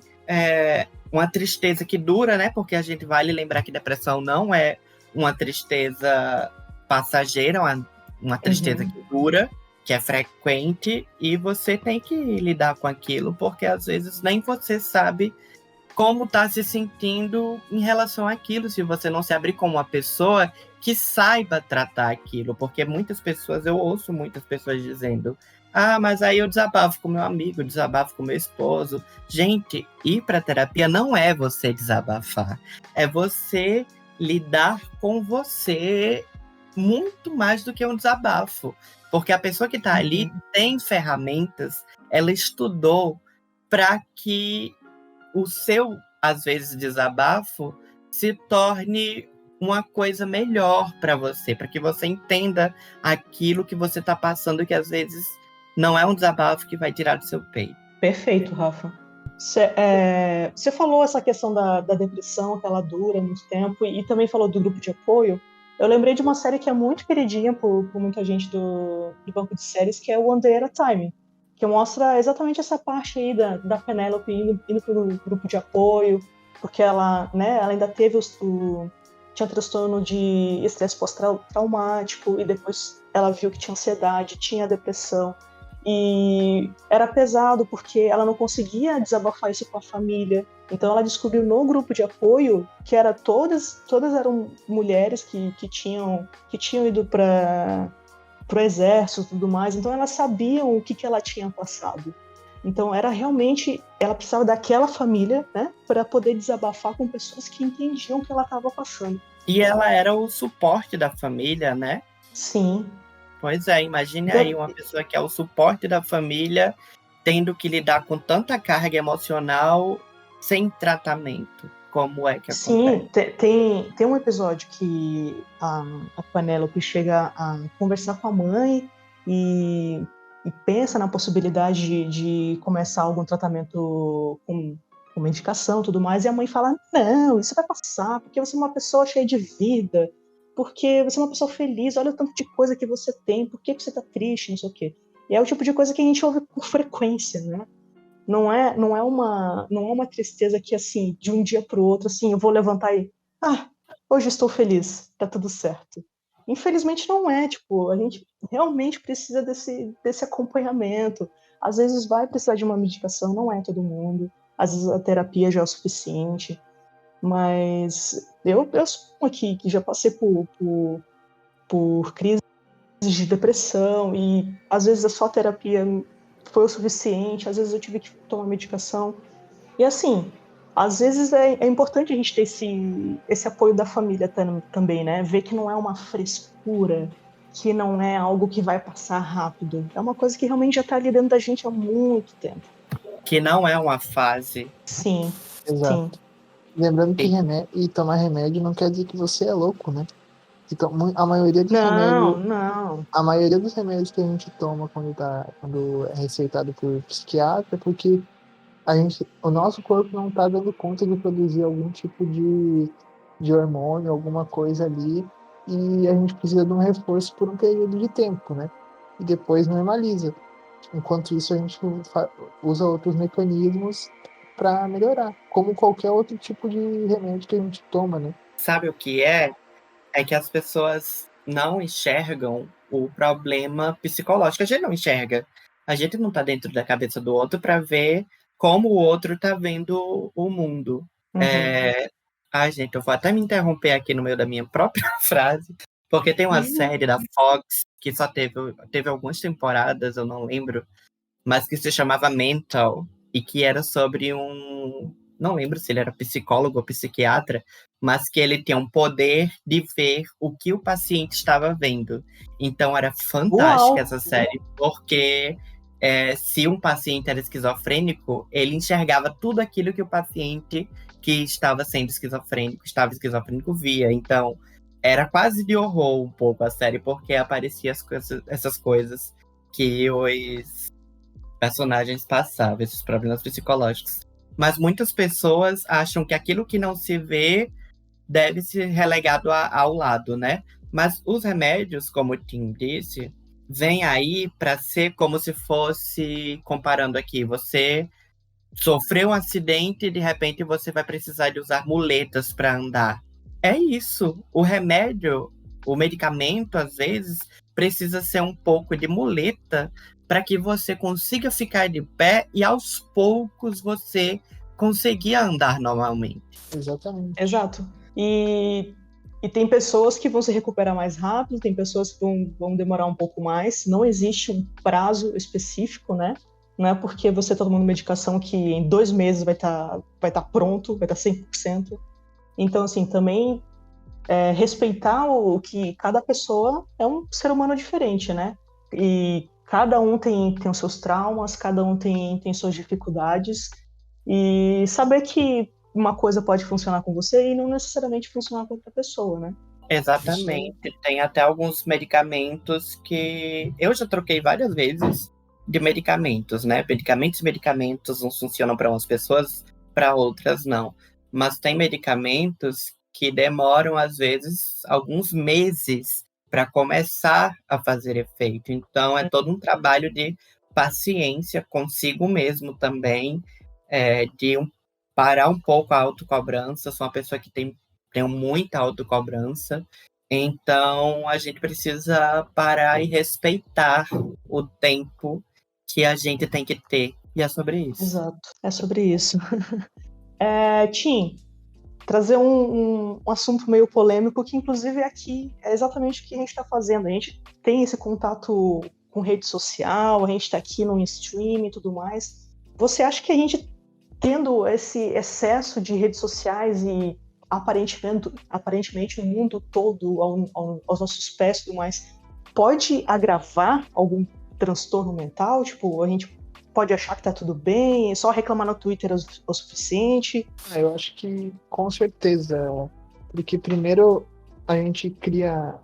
uma tristeza que dura, né? Porque a gente vale lembrar que depressão não é uma tristeza passageira, uma tristeza que dura, que é frequente, e você tem que lidar com aquilo, porque às vezes nem você sabe como tá se sentindo em relação àquilo, se você não se abrir como uma pessoa que saiba tratar aquilo, porque eu ouço muitas pessoas dizendo: mas aí eu desabafo com meu amigo, desabafo com meu esposo. Gente, ir para terapia não é você desabafar, é você lidar com você muito mais do que um desabafo. Porque a pessoa que está ali tem ferramentas, ela estudou para que o seu, às vezes, desabafo se torne uma coisa melhor para você, para que você entenda aquilo que você está passando, que às vezes não é um desabafo que vai tirar do seu peito. Perfeito, Rafa. Você falou essa questão da depressão, que ela dura muito tempo, e também falou do grupo de apoio. Eu lembrei de uma série que é muito queridinha por muita gente do banco de séries, que é o One Day at a Time, que mostra exatamente essa parte aí da Penélope indo para o grupo de apoio, porque ela, né, ela ainda teve tinha transtorno de estresse pós-traumático, e depois ela viu que tinha ansiedade, tinha depressão, e era pesado porque ela não conseguia desabafar isso com a família. Então ela descobriu no grupo de apoio que todas eram mulheres que tinham ido para o exército e tudo mais, então elas sabiam o que ela tinha passado. Então era realmente, ela precisava daquela família, né, para poder desabafar com pessoas que entendiam o que ela estava passando. E ela era o suporte da família, né? Sim. Pois é, imagine aí uma pessoa que é o suporte da família tendo que lidar com tanta carga emocional sem tratamento. Como é que acontece? Sim, tem um episódio que a Penélope chega a conversar com a mãe e pensa na possibilidade de começar algum tratamento com medicação e tudo mais, e a mãe fala, não, isso vai passar, porque você é uma pessoa cheia de vida, porque você é uma pessoa feliz, olha o tanto de coisa que você tem, por que você tá triste, não sei o quê. E é o tipo de coisa que a gente ouve com frequência, né? Não é uma tristeza que, assim, de um dia para o outro, assim, eu vou levantar e... hoje estou feliz, tá tudo certo. Infelizmente não é, tipo, a gente realmente precisa desse acompanhamento. Às vezes vai precisar de uma medicação, não é todo mundo. Às vezes a terapia já é o suficiente. Mas eu sou aqui que já passei por crises de depressão e às vezes só a terapia foi o suficiente, às vezes eu tive que tomar medicação. E assim, às vezes é importante a gente ter esse apoio da família também, né? Ver que não é uma frescura, que não é algo que vai passar rápido. É uma coisa que realmente já está ali dentro da gente há muito tempo. Que não é uma fase. Sim, Exato. sim. Lembrando que tomar remédio não quer dizer que você é louco, né? Então, a maioria dos remédios. Não. A maioria dos remédios que a gente toma quando é receitado por psiquiatra é porque o nosso corpo não está dando conta de produzir algum tipo de hormônio, alguma coisa ali, e a gente precisa de um reforço por um período de tempo, né? E depois normaliza. Enquanto isso, a gente usa outros mecanismos para melhorar, como qualquer outro tipo de remédio que a gente toma, né? Sabe o que é? É que as pessoas não enxergam o problema psicológico. A gente não enxerga. A gente não está dentro da cabeça do outro para ver como o outro está vendo o mundo. Uhum. Gente, eu vou até me interromper aqui no meio da minha própria frase, porque tem uma série da Fox que só teve algumas temporadas, eu não lembro, mas que se chamava Mental, e que era sobre não lembro se ele era psicólogo ou psiquiatra, mas que ele tinha um poder de ver o que o paciente estava vendo. Então era fantástica essa série, porque se um paciente era esquizofrênico, ele enxergava tudo aquilo que o paciente que estava sendo esquizofrênico via. Então era quase de horror um pouco a série, porque aparecia essas coisas que os personagens passavam, esses problemas psicológicos. Mas muitas pessoas acham que aquilo que não se vê deve ser relegado ao lado, né? Mas os remédios, como o Tim disse, vêm aí para ser como se fosse, comparando aqui, você sofreu um acidente e de repente você vai precisar de usar muletas para andar. É isso. O remédio, o medicamento, às vezes, precisa ser um pouco de muleta para que você consiga ficar de pé e aos poucos você conseguir andar normalmente. Exatamente. Exato. E tem pessoas que vão se recuperar mais rápido, tem pessoas que vão demorar um pouco mais. Não existe um prazo específico, né? Não é porque você está tomando medicação que em 2 meses vai tá pronto, vai estar 100%. Então, assim, também respeitar o que cada pessoa é um ser humano diferente, né? E cada um tem os seus traumas, cada um tem suas dificuldades, e saber que uma coisa pode funcionar com você e não necessariamente funcionar com outra pessoa, né? Exatamente. Tem até alguns medicamentos que eu já troquei várias vezes de medicamentos, né? Medicamentos uns funcionam para umas pessoas, para outras não. Mas tem medicamentos que demoram, às vezes, alguns meses para começar a fazer efeito. Então, é todo um trabalho de paciência consigo mesmo também, parar um pouco a autocobrança. Sou uma pessoa que tenho muita autocobrança, então a gente precisa parar e respeitar o tempo que a gente tem que ter. E é sobre isso. Exato, é sobre isso. Tim, trazer um assunto meio polêmico, que inclusive aqui é exatamente o que a gente está fazendo. A gente tem esse contato com rede social, a gente está aqui no stream e tudo mais. Você acha que a gente, tendo esse excesso de redes sociais e aparentemente o mundo todo aos nossos pés e tudo mais, pode agravar algum transtorno mental? Tipo, a gente pode achar que tá tudo bem, só reclamar no Twitter é o suficiente? Eu acho que com certeza, porque primeiro a gente cria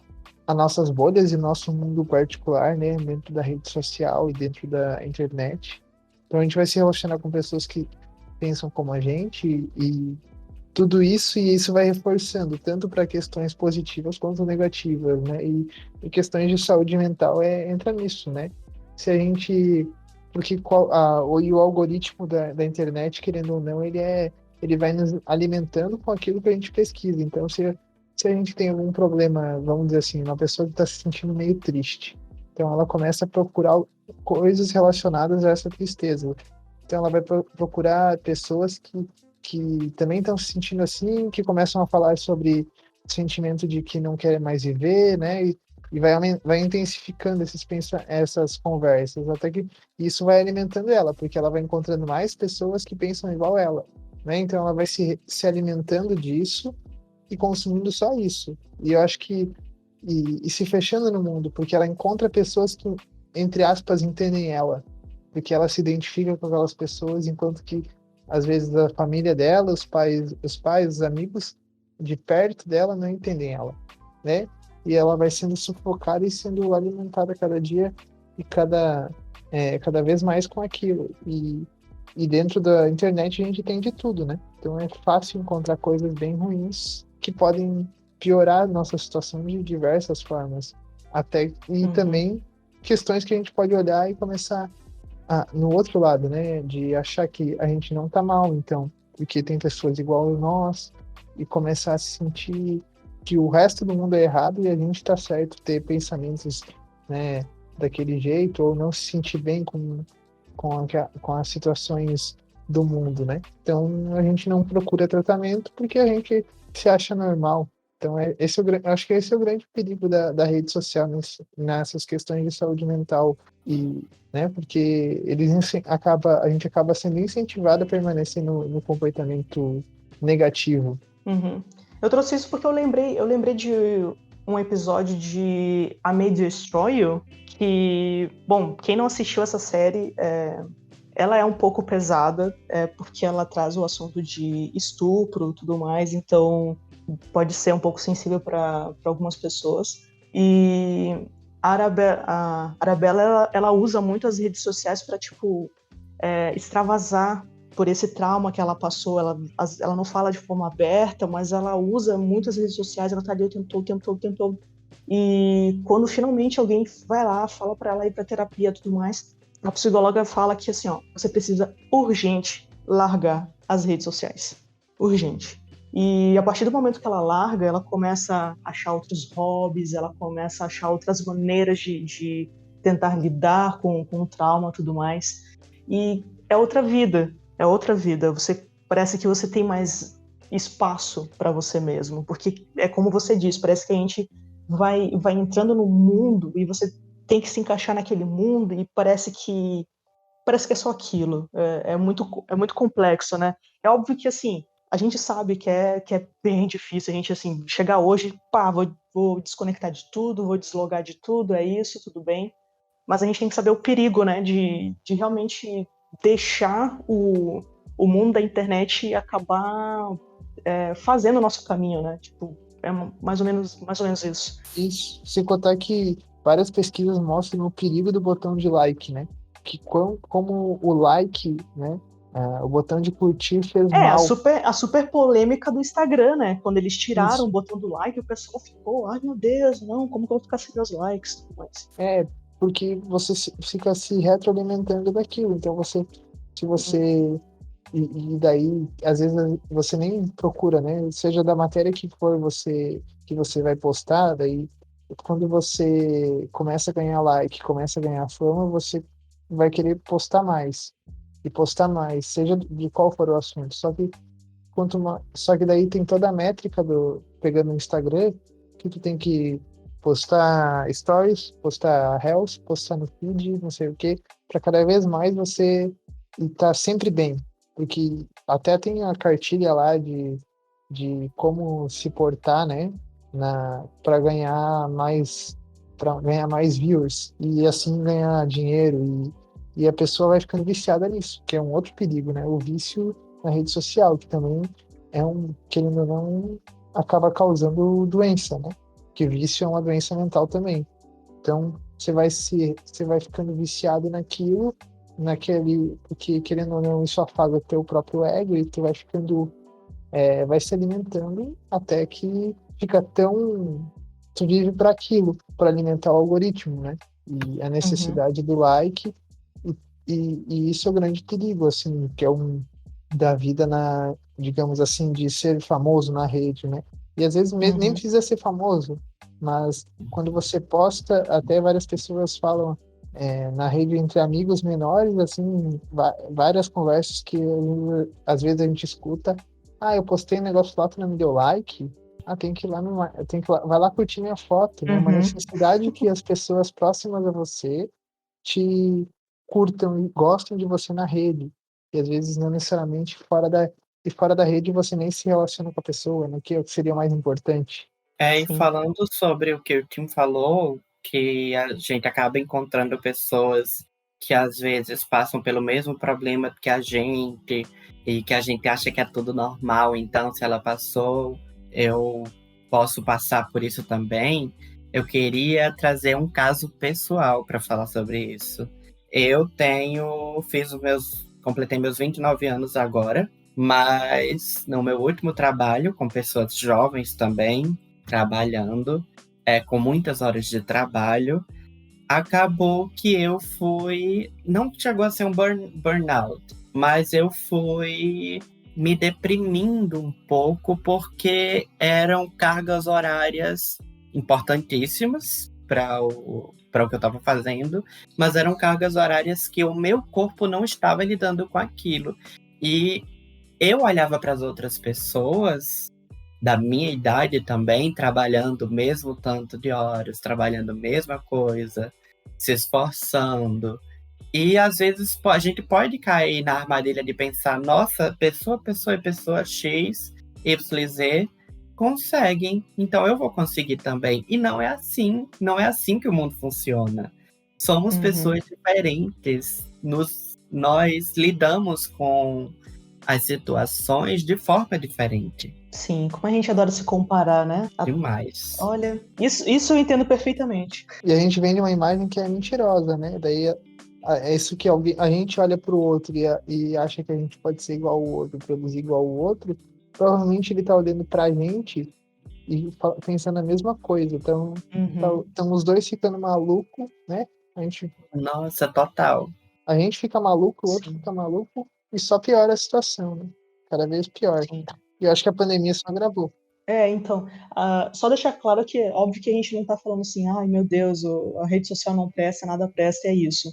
as nossas bolhas e nosso mundo particular, né, dentro da rede social e dentro da internet. Então a gente vai se relacionar com pessoas que pensam como a gente e tudo isso, e isso vai reforçando tanto para questões positivas quanto negativas, né? E questões de saúde mental entra nisso, né? Se a gente, porque o algoritmo da internet, querendo ou não, ele vai nos alimentando com aquilo que a gente pesquisa. Então, se a gente tem algum problema, vamos dizer assim, uma pessoa que está se sentindo meio triste, então ela começa a procurar coisas relacionadas a essa tristeza. Então ela vai procurar pessoas que também estão se sentindo assim, que começam a falar sobre o sentimento de que não quer mais viver, né? E vai intensificando essas conversas, até que isso vai alimentando ela, porque ela vai encontrando mais pessoas que pensam igual ela, né? Então ela vai se alimentando disso e consumindo só isso. E eu acho que e se fechando no mundo, porque ela encontra pessoas que, entre aspas, entendem ela, porque ela se identifica com aquelas pessoas, enquanto que às vezes a família dela, os amigos de perto dela não entendem ela, né? E ela vai sendo sufocada e sendo alimentada cada dia e cada vez mais com aquilo. E dentro da internet a gente tem de tudo, né? Então é fácil encontrar coisas bem ruins que podem piorar a nossa situação de diversas formas. Também questões que a gente pode olhar e começar no outro lado, né, de achar que a gente não tá mal, então, porque tem pessoas igual a nós, e começar a se sentir que o resto do mundo é errado e a gente tá certo, ter pensamentos, né, daquele jeito, ou não se sentir bem com as situações do mundo, né? Então, a gente não procura tratamento porque a gente se acha normal. Então, acho que esse é o grande perigo da rede social nessas questões de saúde mental, né, porque a gente acaba sendo incentivado a permanecer no comportamento negativo. Uhum. Eu trouxe isso porque eu lembrei de um episódio de I May Destroy You, que, bom, quem não assistiu essa série, ela é um pouco pesada, porque ela traz o assunto de estupro e tudo mais, então pode ser um pouco sensível para algumas pessoas. E a Arabella, ela usa muito as redes sociais para, tipo, extravasar por esse trauma que ela passou. Ela não fala de forma aberta, mas ela usa muito as redes sociais, ela tá ali o tempo todo. E quando finalmente alguém vai lá, fala para ela ir para terapia e tudo mais, a psicóloga fala que, assim, ó, você precisa urgente largar as redes sociais. Urgente. E a partir do momento que ela larga, ela começa a achar outros hobbies, ela começa a achar outras maneiras de tentar lidar com o trauma e tudo mais. E é outra vida. Parece que você tem mais espaço para você mesmo, porque é como você diz, parece que a gente vai entrando no mundo e você tem que se encaixar naquele mundo e parece que é só aquilo. É muito complexo, né? É óbvio que, assim, a gente sabe que é bem difícil a gente, assim, chegar hoje, pá, vou desconectar de tudo, vou deslogar de tudo, é isso, tudo bem. Mas a gente tem que saber o perigo, né, de realmente deixar o mundo da internet acabar fazendo o nosso caminho, né? Tipo, é mais ou menos isso. Isso, sem contar que várias pesquisas mostram o perigo do botão de like, né? Que como o like, né? O botão de curtir fez A mal. super polêmica do Instagram, né? Quando eles tiraram Isso. o botão do like, o pessoal ficou, ai meu Deus, não, como que eu vou ficar sem meus likes? Mas, Porque você fica se retroalimentando daquilo. Então se você e daí às vezes você nem procura, né? Seja da matéria que for que você vai postar, daí quando você começa a ganhar like, começa a ganhar fama, você vai querer postar mais e postar mais, seja de qual for o assunto. Só que daí tem toda a métrica do pegando o Instagram que tu tem que postar stories, postar reels, postar no feed, não sei o quê, para cada vez mais você estar sempre bem, porque até tem a cartilha lá de como se portar, né, para ganhar mais viewers e assim ganhar dinheiro e a pessoa vai ficando viciada nisso, que é um outro perigo, né? O vício na rede social, que também querendo ou não, acaba causando doença, né? Que vício é uma doença mental também. Então, você vai ficando viciado porque querendo ou não, isso afaga o teu próprio ego e tu vai vai se alimentando até que fica tu vive para aquilo, para alimentar o algoritmo, né? E a uhum, necessidade do like e isso é o grande perigo, assim, que é da vida digamos assim, de ser famoso na rede, né? E às vezes nem uhum. precisa ser famoso, mas quando você posta, até várias pessoas falam na rede entre amigos menores, assim, várias conversas que às vezes a gente escuta. Ah, eu postei um negócio lá, tu não me deu like. Ah, tem que ir lá, vai lá curtir minha foto, né? Uma Uhum. necessidade que as pessoas próximas a você te curtam e gostam de você na rede. E às vezes não necessariamente fora da rede você nem se relaciona com a pessoa, né? Que é o que seria mais importante. E Sim. falando sobre o que o Tim falou, que a gente acaba encontrando pessoas que às vezes passam pelo mesmo problema que a gente e que a gente acha que é tudo normal, então se ela passou, eu posso passar por isso também. Eu queria trazer um caso pessoal para falar sobre isso. Completei meus 29 anos agora, mas no meu último trabalho com pessoas jovens também, trabalhando, com muitas horas de trabalho, acabou que eu fui. Não chegou a ser um burnout, mas eu fui me deprimindo um pouco porque eram cargas horárias importantíssimas para o que eu estava fazendo, mas eram cargas horárias que o meu corpo não estava lidando com aquilo. E eu olhava para as outras pessoas da minha idade também, trabalhando o mesmo tanto de horas, trabalhando a mesma coisa, se esforçando. E às vezes a gente pode cair na armadilha de pensar, nossa, pessoa X, Y, Z conseguem, então eu vou conseguir também. E não é assim que o mundo funciona. Somos Uhum. pessoas diferentes, nós lidamos com as situações de forma diferente. Sim, como a gente adora se comparar, né? Demais. Olha, isso eu entendo perfeitamente. E a gente vende uma imagem que é mentirosa, né? Daí é isso que a gente olha para o outro e acha que a gente pode ser igual ao outro, produzir igual ao outro. Provavelmente ele está olhando para a gente e pensando a mesma coisa. Então, Uhum. os dois ficando maluco, né? A gente, Nossa, total. a gente fica maluco, o outro Sim, fica maluco e só piora a situação, né? Cada vez pior. sim. E eu acho que a pandemia só agravou. Então, só deixar claro que é óbvio que a gente não está falando assim, ai meu Deus, a rede social não presta, nada presta, é isso.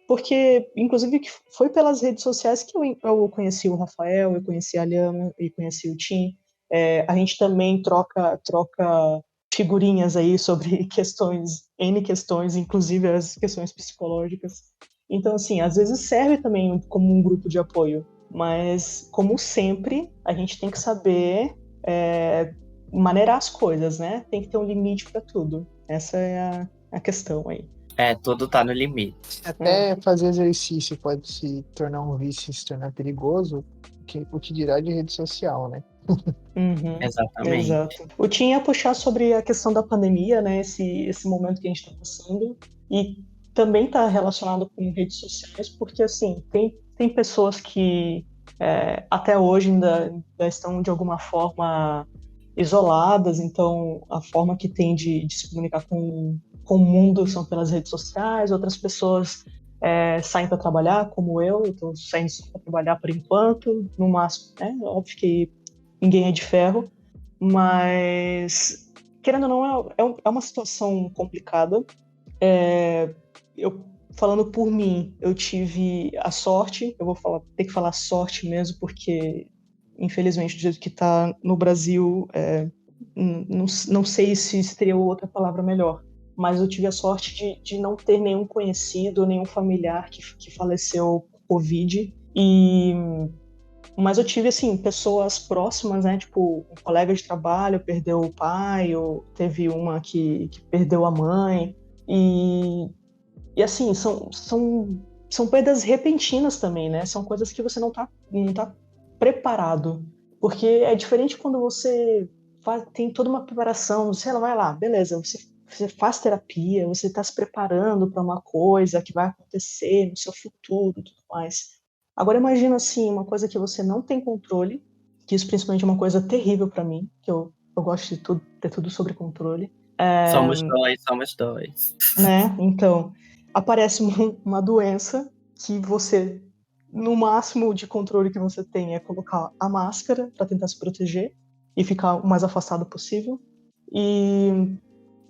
Porque, inclusive, que foi pelas redes sociais que eu conheci o Rafael, eu conheci a Liana e conheci o Tim. A gente também troca figurinhas aí sobre N questões, inclusive as questões psicológicas. Então, assim, às vezes serve também como um grupo de apoio. Mas, como sempre, a gente tem que saber maneirar as coisas, né? Tem que ter um limite para tudo. Essa é a questão aí. Tudo tá no limite. Até fazer exercício pode se tornar um vício, se tornar perigoso, o que dirá de rede social, né? Uhum, Exatamente. exato. Eu tinha a puxar sobre a questão da pandemia, né? Esse momento que a gente está passando. E também está relacionado com redes sociais, porque, assim, tem pessoas que até hoje ainda estão, de alguma forma, isoladas. Então, a forma que tem de se comunicar com o mundo são pelas redes sociais. Outras pessoas saem para trabalhar, como eu estou saindo para trabalhar por enquanto, no máximo, né? Óbvio que ninguém é de ferro, mas, querendo ou não, é uma situação complicada. Eu, falando por mim, eu tive a sorte, eu vou ter que falar sorte mesmo, porque, infelizmente, do jeito que está no Brasil, não sei se teria outra palavra melhor, mas eu tive a sorte de não ter nenhum conhecido, nenhum familiar que faleceu por Covid. Mas eu tive, assim, pessoas próximas, né? Tipo, um colega de trabalho perdeu o pai, ou teve uma que perdeu a mãe. E assim, são perdas repentinas também, né? São coisas que você não tá preparado. Porque é diferente quando você tem toda uma preparação. Sei lá, vai lá, beleza, você faz terapia, você está se preparando para uma coisa que vai acontecer no seu futuro e tudo mais. Agora imagina assim, uma coisa que você não tem controle, que isso principalmente é uma coisa terrível para mim, que eu gosto de ter tudo sob controle. Somos dois. Né? Então, aparece uma doença que você, no máximo de controle que você tem é colocar a máscara para tentar se proteger e ficar o mais afastado possível. E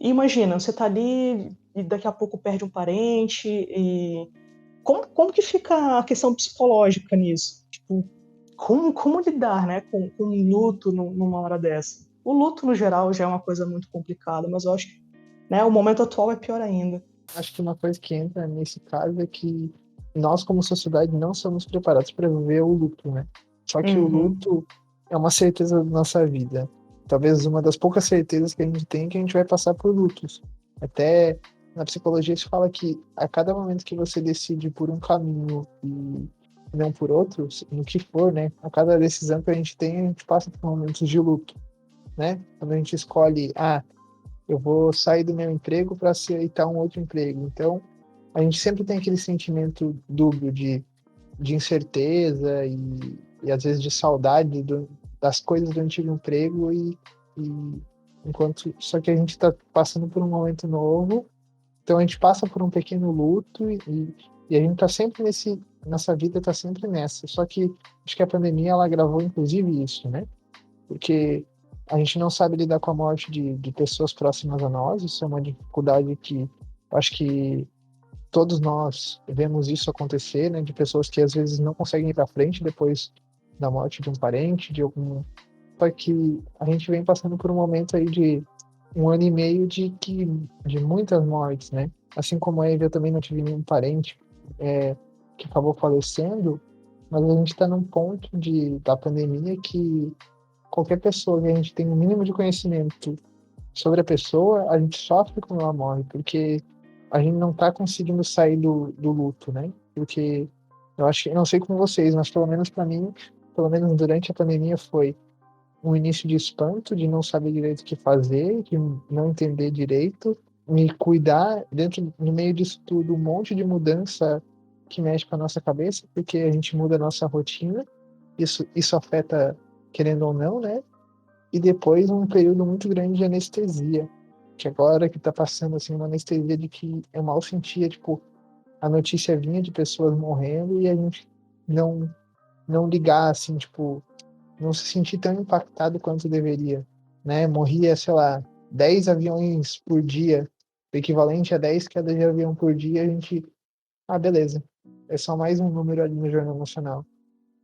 imagina, você tá ali e daqui a pouco perde um parente. E como que fica a questão psicológica nisso? Tipo, como lidar, né, com um luto numa hora dessa? O luto, no geral, já é uma coisa muito complicada, mas eu acho que, né, o momento atual é pior ainda. Acho que uma coisa que entra nesse caso é que nós, como sociedade, não somos preparados para viver o luto, né? Só que o Uhum. luto é uma certeza da nossa vida. Talvez uma das poucas certezas que a gente tem é que a gente vai passar por lutos. Até na psicologia se fala que a cada momento que você decide por um caminho e não por outro, no que for, né? A cada decisão que a gente tem, a gente passa por momentos de luto, né? Quando a gente escolhe, eu vou sair do meu emprego para aceitar um outro emprego. Então, a gente sempre tem aquele sentimento dúbio de incerteza e às vezes de saudade das coisas do antigo emprego e enquanto só que a gente está passando por um momento novo, então a gente passa por um pequeno luto e a gente está sempre nossa vida está sempre nessa. Só que acho que a pandemia ela agravou inclusive isso, né? Porque a gente não sabe lidar com a morte de pessoas próximas a nós, isso é uma dificuldade que eu acho que todos nós vemos isso acontecer, né, de pessoas que às vezes não conseguem ir para frente depois da morte de um parente, de algum. Só que a gente vem passando por um momento aí de 1 ano e meio de muitas mortes, né? Assim como eu também não tive nenhum parente que acabou falecendo, mas a gente está num ponto da pandemia que qualquer pessoa que a gente tem um mínimo de conhecimento sobre a pessoa, a gente sofre quando ela morre, porque a gente não tá conseguindo sair do luto, né? Porque eu acho que, eu não sei com vocês, mas pelo menos para mim, pelo menos durante a pandemia, foi um início de espanto, de não saber direito o que fazer, de não entender direito, me cuidar dentro, no meio disso tudo, um monte de mudança que mexe com a nossa cabeça, porque a gente muda a nossa rotina, isso afeta, querendo ou não, né? E depois um período muito grande de anestesia, que agora que tá passando assim uma anestesia de que eu mal sentia, tipo, a notícia vinha de pessoas morrendo e a gente não ligar assim, tipo, não se sentir tão impactado quanto deveria, né? Morria, sei lá, 10 aviões por dia, o equivalente a 10 quedas de avião por dia, a gente, beleza. É só mais um número ali no Jornal Nacional.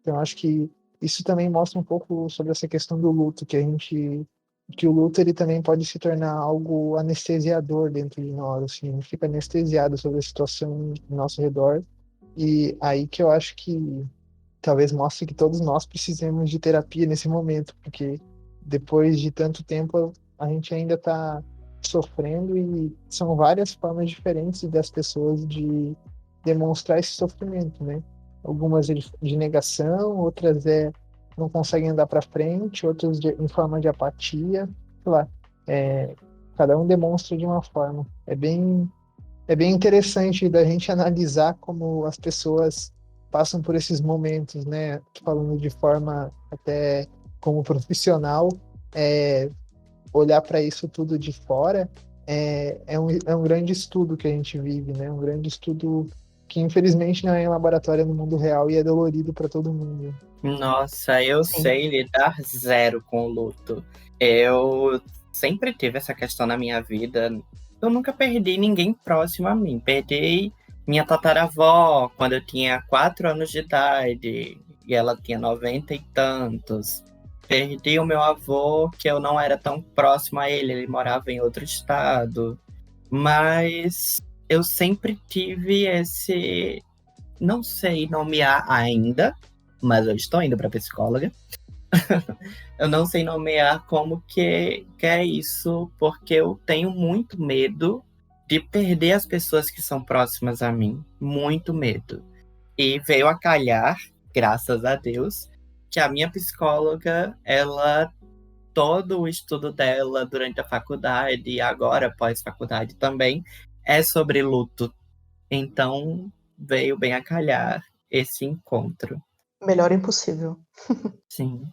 Então, acho que isso também mostra um pouco sobre essa questão do luto, que o luto ele também pode se tornar algo anestesiador dentro de nós, assim, a gente fica anestesiado sobre a situação ao nosso redor, e aí que eu acho que talvez mostre que todos nós precisamos de terapia nesse momento, porque depois de tanto tempo a gente ainda está sofrendo e são várias formas diferentes das pessoas de demonstrar esse sofrimento, né? Algumas de negação, outras não conseguem andar para frente, outras em forma de apatia, sei lá. Cada um demonstra de uma forma. É bem interessante da gente analisar como as pessoas passam por esses momentos, né? Falando de forma até como profissional, olhar para isso tudo de fora é um grande estudo que a gente vive, né? Um grande estudo que infelizmente não é em laboratório, é no mundo real e é dolorido para todo mundo. Nossa, eu Sim. sei lidar zero com o luto. Eu sempre tive essa questão na minha vida. Eu nunca perdi ninguém próximo a mim. Perdi minha tataravó quando eu tinha 4 anos de idade e ela tinha 90 e tantos. Perdi o meu avô, que eu não era tão próximo a ele morava em outro estado. Mas eu sempre tive esse. Não sei nomear ainda, mas eu estou indo para psicóloga. Eu não sei nomear como que é isso, porque eu tenho muito medo de perder as pessoas que são próximas a mim. Muito medo. E veio a calhar, graças a Deus, que a minha psicóloga, todo o estudo dela durante a faculdade e agora pós-faculdade também, é sobre luto. Então, veio bem a calhar esse encontro. Melhor impossível. Sim.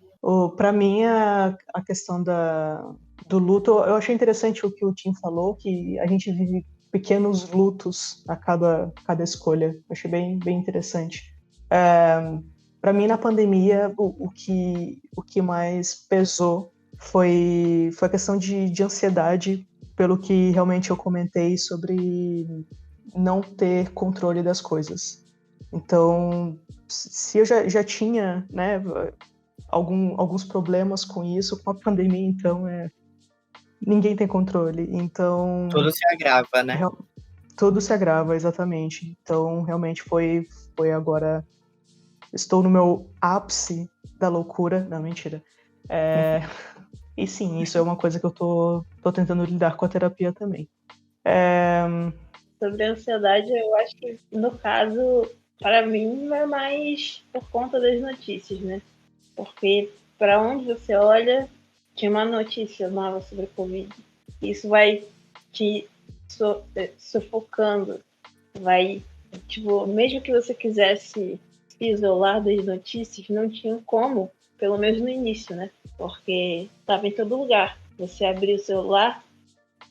Para mim, a questão do luto, eu achei interessante o que o Tim falou, que a gente vive pequenos lutos a cada escolha. Eu achei bem interessante. Para mim, na pandemia, o que mais pesou foi a questão de ansiedade, pelo que realmente eu comentei sobre não ter controle das coisas. Então, se eu já tinha, né, alguns problemas com isso, com a pandemia, então ninguém tem controle. Então, Tudo se agrava, né? tudo se agrava, exatamente. Então, realmente foi agora. Estou no meu ápice da loucura. Não, mentira. E sim, isso é uma coisa que eu tô tentando lidar com a terapia também. Sobre a ansiedade, eu acho que, no caso, para mim, é mais por conta das notícias, né? Porque para onde você olha, tinha uma notícia nova sobre Covid. Isso vai te sufocando. Vai, tipo, mesmo que você quisesse se isolar das notícias, não tinha como, pelo menos no início, né? Porque estava em todo lugar. Você abria o celular,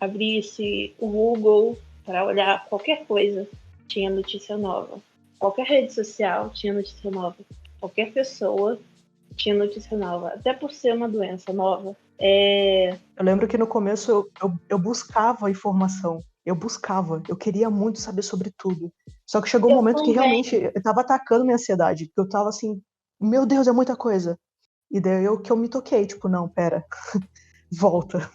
abrisse o Google para olhar qualquer coisa, tinha notícia nova. Qualquer rede social tinha notícia nova. Qualquer pessoa tinha notícia nova. Até por ser uma doença nova. Eu lembro que no começo eu buscava informação. Eu queria muito saber sobre tudo. Só que chegou um momento que realmente eu tava atacando minha ansiedade. Porque eu tava assim, meu Deus, é muita coisa. E daí eu me toquei, tipo, não, pera, volta.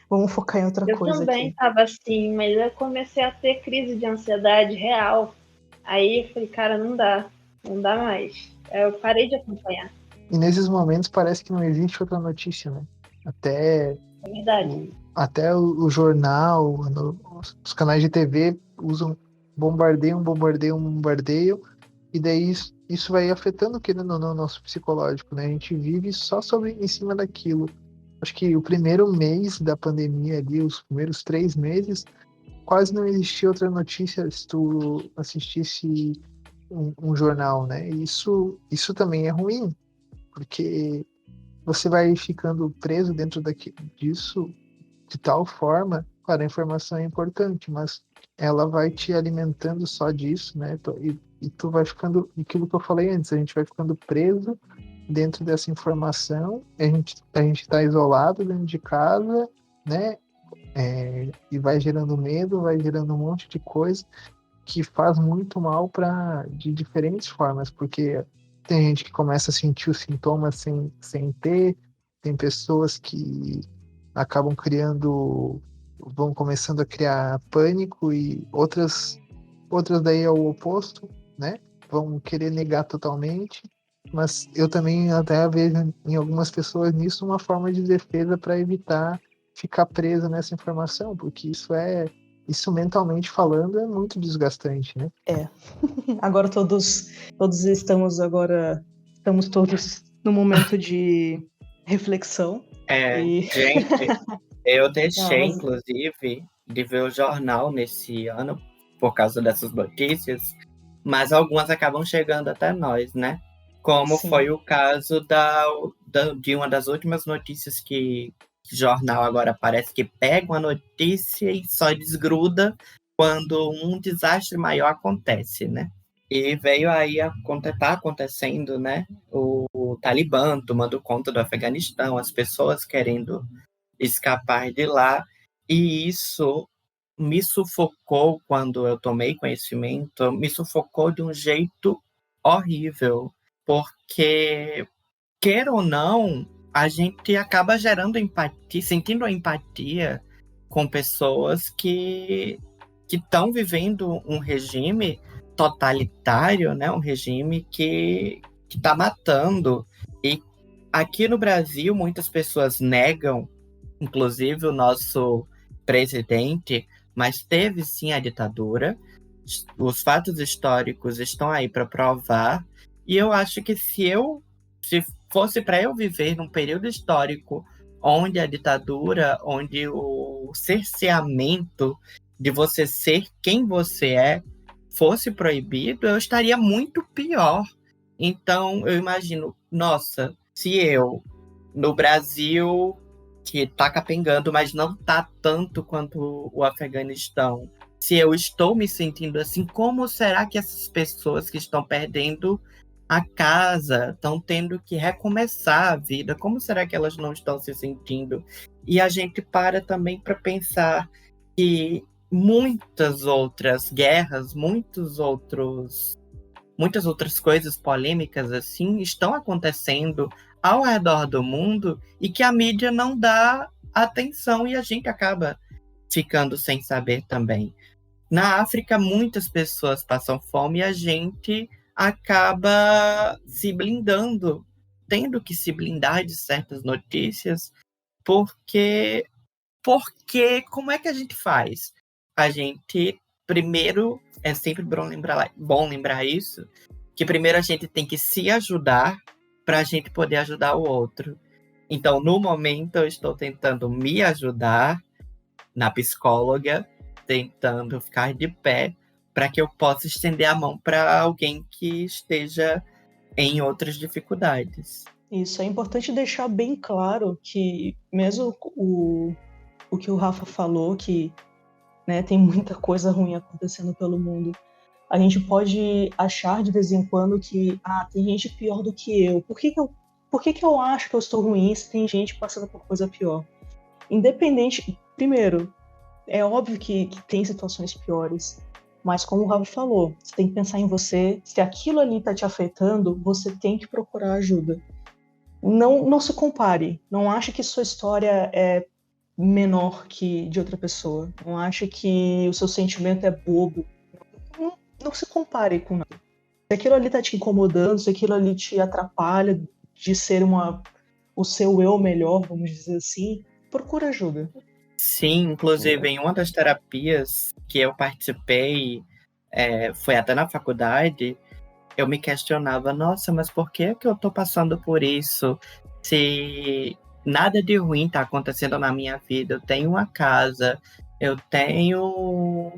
Vamos focar em outra coisa Eu também aqui. tava assim, mas eu comecei a ter crise de ansiedade real. Aí eu falei, cara, não dá mais. Eu parei de acompanhar. E nesses momentos parece que não existe outra notícia, né? Até É verdade. Até o jornal, os canais de TV usam bombardeio, e daí isso vai afetando, querendo ou não, o nosso psicológico, né? A gente vive só em cima daquilo. Acho que o primeiro mês da pandemia ali, os primeiros 3 meses, quase não existia outra notícia se tu assistisse um jornal, né? E isso também é ruim, porque você vai ficando preso dentro disso de tal forma, claro, a informação é importante, mas ela vai te alimentando só disso, né? E tu vai ficando, aquilo que eu falei antes, a gente vai ficando preso dentro dessa informação, a gente tá isolado dentro de casa, né? E vai gerando medo, vai gerando um monte de coisa que faz muito mal de diferentes formas, porque tem gente que começa a sentir os sintomas sem ter, tem pessoas que acabam vão começando a criar pânico e outras daí é o oposto, né? Vão querer negar totalmente. mas eu também até vejo em algumas pessoas nisso uma forma de defesa para evitar ficar presa nessa informação, porque isso mentalmente falando é muito desgastante, né? Agora estamos todos no momento de reflexão. E Gente, eu não, deixei, mas inclusive, de ver o jornal nesse ano por causa dessas notícias, mas algumas acabam chegando até nós, né? Como sim, foi o caso de uma das últimas notícias que o jornal agora parece que pega uma notícia e só desgruda quando um desastre maior acontece, né? E veio aí tá acontecendo, né? O Talibã tomando conta do Afeganistão, as pessoas querendo escapar de lá, e isso me sufocou quando eu tomei conhecimento, me sufocou de um jeito horrível, porque, queira ou não, a gente acaba gerando empatia, sentindo a empatia com pessoas que estão vivendo um regime totalitário, né? Um regime que está matando. E aqui no Brasil, muitas pessoas negam, inclusive o nosso presidente, mas teve sim a ditadura. Os fatos históricos estão aí para provar. E eu acho que se fosse para eu viver num período histórico onde a ditadura, onde o cerceamento de você ser quem você é fosse proibido, eu estaria muito pior. Então, eu imagino, nossa, se eu, no Brasil, que tá capengando, mas não tá tanto quanto o Afeganistão, se eu estou me sentindo assim, como será que essas pessoas que estão perdendo a casa, estão tendo que recomeçar a vida, como será que elas não estão se sentindo? E a gente para também para pensar que muitas outras guerras, muitas outras coisas polêmicas assim estão acontecendo ao redor do mundo e que a mídia não dá atenção e a gente acaba ficando sem saber também. Na África, muitas pessoas passam fome e a gente acaba se blindando, tendo que se blindar de certas notícias, porque como é que a gente faz? A gente, primeiro, é sempre bom lembrar isso, que primeiro a gente tem que se ajudar para a gente poder ajudar o outro. Então, no momento, eu estou tentando me ajudar na psicóloga, tentando ficar de pé para que eu possa estender a mão para alguém que esteja em outras dificuldades. isso é importante deixar bem claro que mesmo o que o Rafa falou, que né, tem muita coisa ruim acontecendo pelo mundo. A gente pode achar de vez em quando que tem gente pior do que eu. Por que que eu acho que eu estou ruim se tem gente passando por coisa pior? Independente, primeiro, é óbvio que tem situações piores, mas como o Rafa falou, você tem que pensar em você. Se aquilo ali está te afetando, você tem que procurar ajuda. Não se compare. Não ache que sua história é menor que de outra pessoa. Não ache que o seu sentimento é bobo. Não se compare com nada. Se aquilo ali tá te incomodando, se aquilo ali te atrapalha de ser o seu eu melhor, vamos dizer assim, procura ajuda. Sim, inclusive em uma das terapias que eu participei, foi até na faculdade, eu me questionava, nossa, mas por que que eu tô passando por isso? Se nada de ruim tá acontecendo na minha vida, eu tenho uma casa, eu tenho,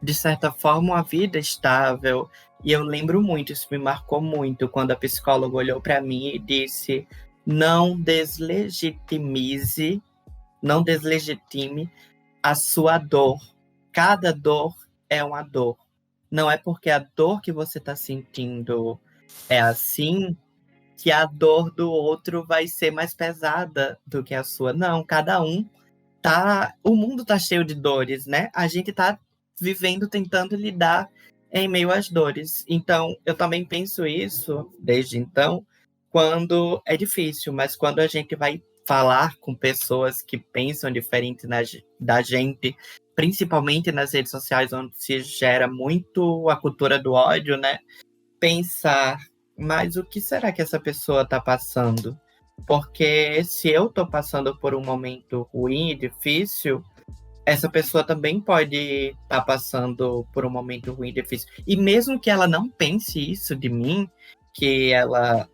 de certa forma, uma vida estável. E eu lembro muito, isso me marcou muito, quando a psicóloga olhou para mim e disse, não deslegitimize, não deslegitime a sua dor. Cada dor é uma dor. Não é porque a dor que você está sentindo é assim que a dor do outro vai ser mais pesada do que a sua. Não, cada um tá. O mundo tá cheio de dores, né? A gente tá vivendo, tentando lidar em meio às dores. Então, eu também penso isso, desde então, quando é difícil, mas quando a gente vai falar com pessoas que pensam diferente da gente, principalmente nas redes sociais, onde se gera muito a cultura do ódio, né? Pensar mas o que será que essa pessoa tá passando? Porque se eu tô passando por um momento ruim e difícil, essa pessoa também pode estar passando por um momento ruim e difícil. E mesmo que ela não pense isso de mim, que ela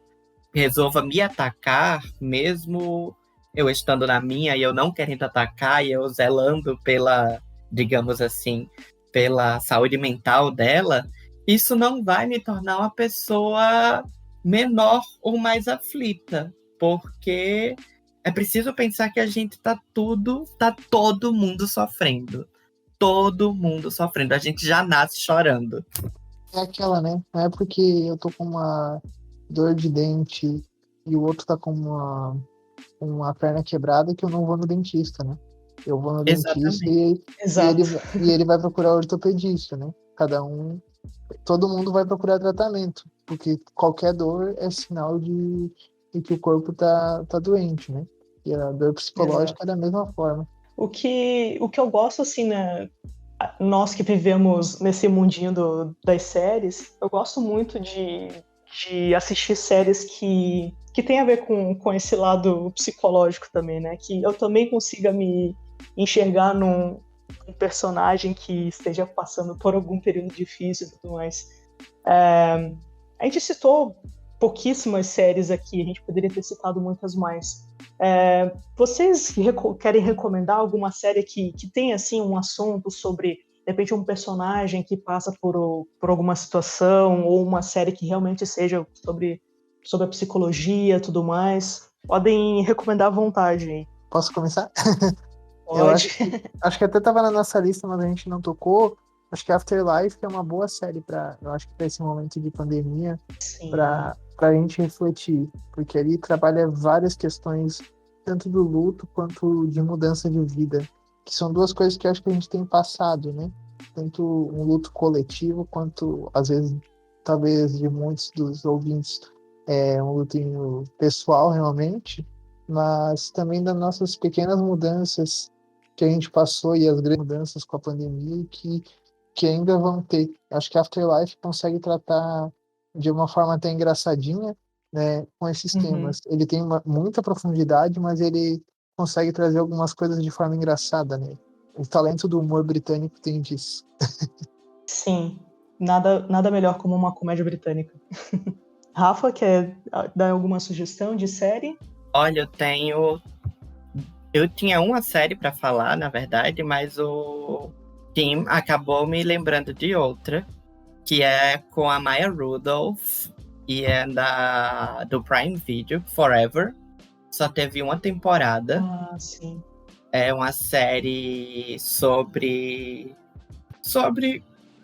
resolva me atacar, mesmo eu estando na minha e eu não querendo atacar e eu zelando pela, digamos assim, pela saúde mental dela, isso não vai me tornar uma pessoa menor ou mais aflita, porque é preciso pensar que a gente tá todo mundo sofrendo. Todo mundo sofrendo. A gente já nasce chorando. É aquela, né? Não é porque eu tô com uma dor de dente e o outro tá com uma perna quebrada que eu não vou no dentista, né? Eu vou no dentista Exato. e ele vai procurar ortopedista, né? Todo mundo vai procurar tratamento, porque qualquer dor é sinal de que o corpo tá doente, né? E a dor psicológica é da mesma forma. O que eu gosto, assim, né? Nós que vivemos nesse mundinho das séries, eu gosto muito de assistir séries que tem a ver com esse lado psicológico também, né? Que eu também consiga me enxergar num personagem que esteja passando por algum período difícil e tudo mais. A gente citou pouquíssimas séries aqui, a gente poderia ter citado muitas mais. Vocês querem recomendar alguma série que tenha assim, um assunto sobre, de repente, um personagem que passa por alguma situação, ou uma série que realmente seja sobre a psicologia e tudo mais? Podem recomendar à vontade aí. Posso começar? Pode. Eu acho que até estava na nossa lista, mas a gente não tocou. Acho que Afterlife é uma boa série para esse momento de pandemia, para a gente refletir, porque ali trabalha várias questões, tanto do luto quanto de mudança de vida, que são duas coisas que eu acho que a gente tem passado, né? Tanto um luto coletivo, quanto, às vezes, talvez de muitos dos ouvintes, um lutinho pessoal, realmente, mas também das nossas pequenas mudanças que a gente passou e as grandes mudanças com a pandemia e que ainda vão ter. Acho que Afterlife consegue tratar de uma forma até engraçadinha, né, com esses temas. Ele tem muita profundidade, mas ele consegue trazer algumas coisas de forma engraçada, né? O talento do humor britânico tem disso. Sim, nada melhor como uma comédia britânica. Rafa, quer dar alguma sugestão de série? Olha, eu tinha uma série para falar, na verdade, mas o Tim acabou me lembrando de outra, que é com a Maya Rudolph e é do Prime Video, Forever. Só teve uma temporada. Ah, sim. É uma série sobre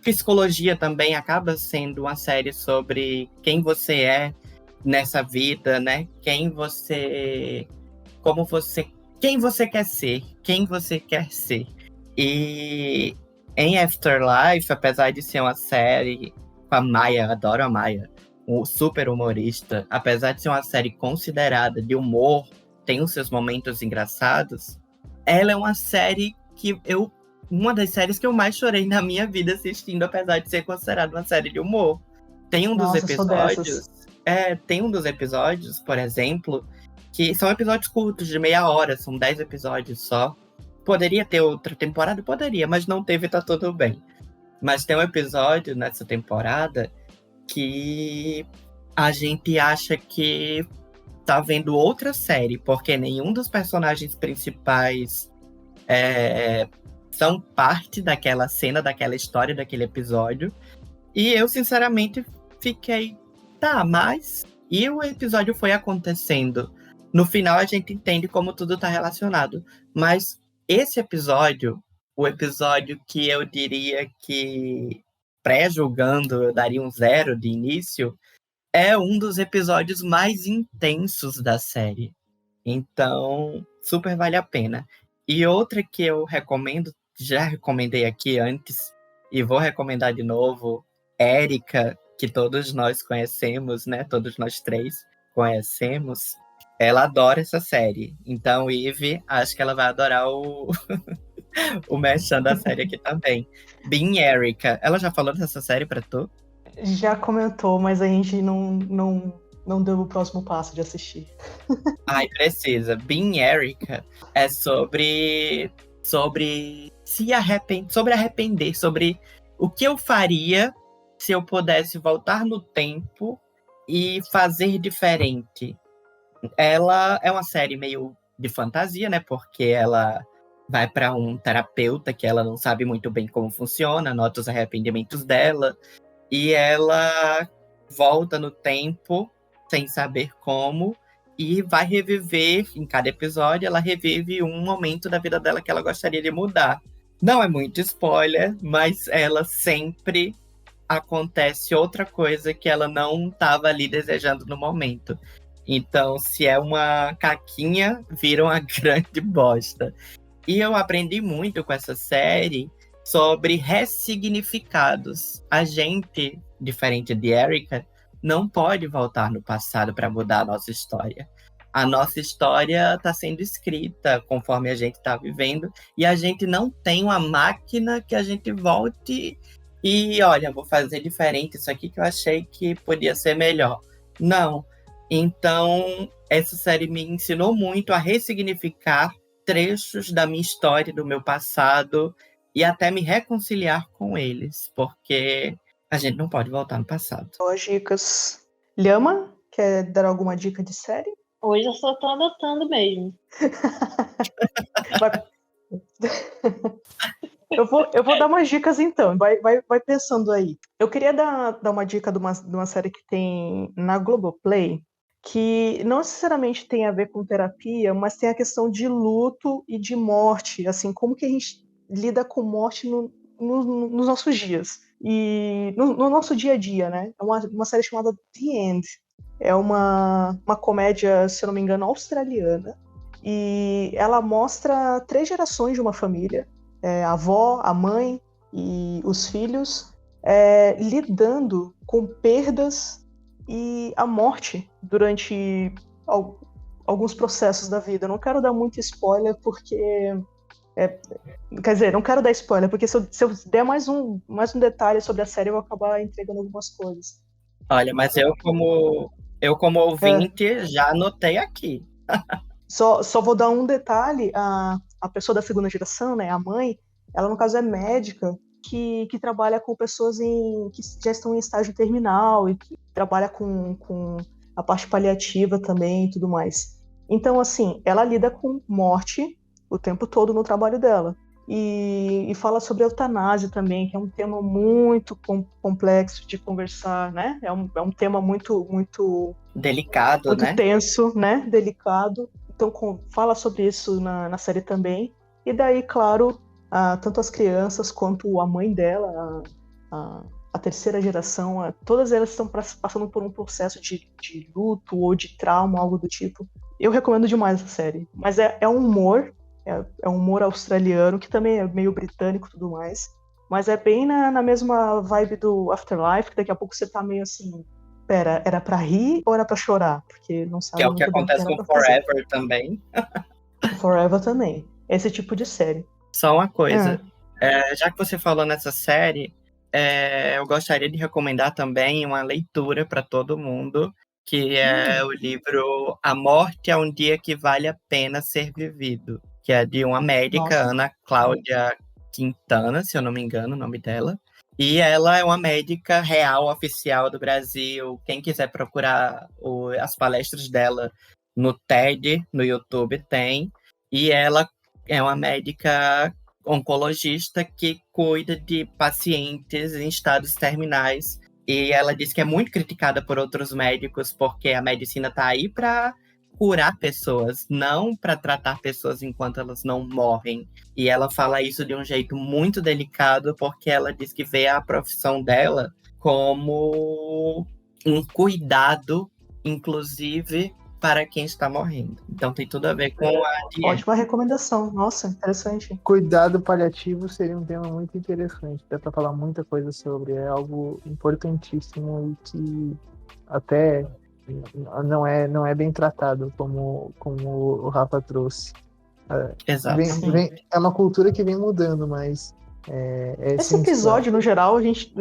psicologia também, acaba sendo uma série sobre quem você é nessa vida, né? Quem você quer ser, quem você quer ser. E em Afterlife, apesar de ser uma série com a Maya, adoro a Maya, um super humorista, apesar de ser uma série considerada de humor, tem os seus momentos engraçados, ela é uma série uma das séries que eu mais chorei na minha vida assistindo, apesar de ser considerada uma série de humor. Tem um dos episódios, por exemplo, que são episódios curtos, de meia hora, são 10 episódios só. Poderia ter outra temporada? Poderia, mas não teve, tá tudo bem. Mas tem um episódio nessa temporada que a gente acha que tá vendo outra série, porque nenhum dos personagens principais são parte daquela cena, daquela história, daquele episódio. E eu, sinceramente, fiquei, mas... E o episódio foi acontecendo. No final, a gente entende como tudo tá relacionado. Mas esse episódio, o episódio que eu diria que, pré-julgando, eu daria um 0 de início, é um dos episódios mais intensos da série. Então, super vale a pena. E outra que eu recomendo, já recomendei aqui antes, e vou recomendar de novo, Érica, que todos nós conhecemos, né? Todos nós três conhecemos. Ela adora essa série. Então, Eve, acho que ela vai adorar o merchan da série aqui também. Being Érica. Ela já falou dessa série pra tu? Já comentou, mas a gente não deu o próximo passo de assistir. Ai, precisa. Being Erica é sobre sobre arrepender, sobre o que eu faria se eu pudesse voltar no tempo e fazer diferente. Ela é uma série meio de fantasia, né? Porque ela vai para um terapeuta que ela não sabe muito bem como funciona, nota os arrependimentos dela, e ela volta no tempo sem saber como e vai reviver, em cada episódio, ela revive um momento da vida dela que ela gostaria de mudar. Não é muito spoiler, mas ela sempre acontece outra coisa que ela não estava ali desejando no momento. Então, se é uma caquinha, vira uma grande bosta. E eu aprendi muito com essa série sobre ressignificados. A gente, diferente de Erika, não pode voltar no passado para mudar a nossa história. A nossa história está sendo escrita conforme a gente está vivendo e a gente não tem uma máquina que a gente volte e, olha, vou fazer diferente isso aqui que eu achei que podia ser melhor. Não. Então, essa série me ensinou muito a ressignificar trechos da minha história, do meu passado, e até me reconciliar com eles, porque a gente não pode voltar no passado. Boas dicas. Lhama, quer dar alguma dica de série? Hoje eu só tô anotando mesmo. Vai... eu vou dar umas dicas então, vai pensando aí. Eu queria dar uma dica de uma série que tem na Globoplay, que não necessariamente tem a ver com terapia, mas tem a questão de luto e de morte, assim, como que a gente lida com morte nos nossos dias. E no nosso dia a dia, né? É uma série chamada The End. É uma comédia, se eu não me engano, australiana. E ela mostra 3 gerações de uma família. A avó, a mãe e os filhos lidando com perdas e a morte durante alguns processos da vida. Eu não quero dar muito spoiler porque... quer dizer, não quero dar spoiler, porque se eu der mais um detalhe sobre a série, eu vou acabar entregando algumas coisas. Olha, mas eu como ouvinte já anotei aqui. Só vou dar um detalhe, a pessoa da segunda geração, né, a mãe, ela no caso é médica, que trabalha com pessoas que já estão em estágio terminal e que trabalha com a parte paliativa também e tudo mais. Então, assim, ela lida com morte o tempo todo no trabalho dela. E fala sobre eutanásia também, que é um tema muito complexo de conversar, né? É um tema muito Delicado, muito né? tenso, né? Delicado. Então fala sobre isso na série também. E daí, claro, tanto as crianças quanto a mãe dela, a terceira geração, todas elas estão passando por um processo de luto ou de trauma, algo do tipo. Eu recomendo demais essa série. Mas é um humor, é um humor australiano, que também é meio britânico e tudo mais. Mas é bem na mesma vibe do Afterlife, que daqui a pouco você tá meio assim... Pera, era pra rir ou era pra chorar? Porque não sabe Que é o que muito bem acontece era com pra fazer. Forever também. Forever também. Esse tipo de série. Só uma coisa. Já que você falou nessa série, eu gostaria de recomendar também uma leitura para todo mundo, que é o livro A Morte é um Dia que Vale a Pena Ser Vivido, que é de uma médica, Nossa. Ana Cláudia Quintana, se eu não me engano o nome dela. E ela é uma médica real, oficial do Brasil. Quem quiser procurar as palestras dela no TED, no YouTube, tem. E ela é uma médica oncologista que cuida de pacientes em estados terminais. E ela diz que é muito criticada por outros médicos porque a medicina está aí para curar pessoas, não para tratar pessoas enquanto elas não morrem. E ela fala isso de um jeito muito delicado porque ela diz que vê a profissão dela como um cuidado, inclusive para quem está morrendo. Então tem tudo a ver com a dieta. Ótima recomendação. Nossa, interessante. Cuidado paliativo seria um tema muito interessante. Dá para falar muita coisa sobre. É algo importantíssimo e que até não é bem tratado, como o Rafa trouxe. Exato. É uma cultura que vem mudando, mas É Esse essencial. episódio, no geral,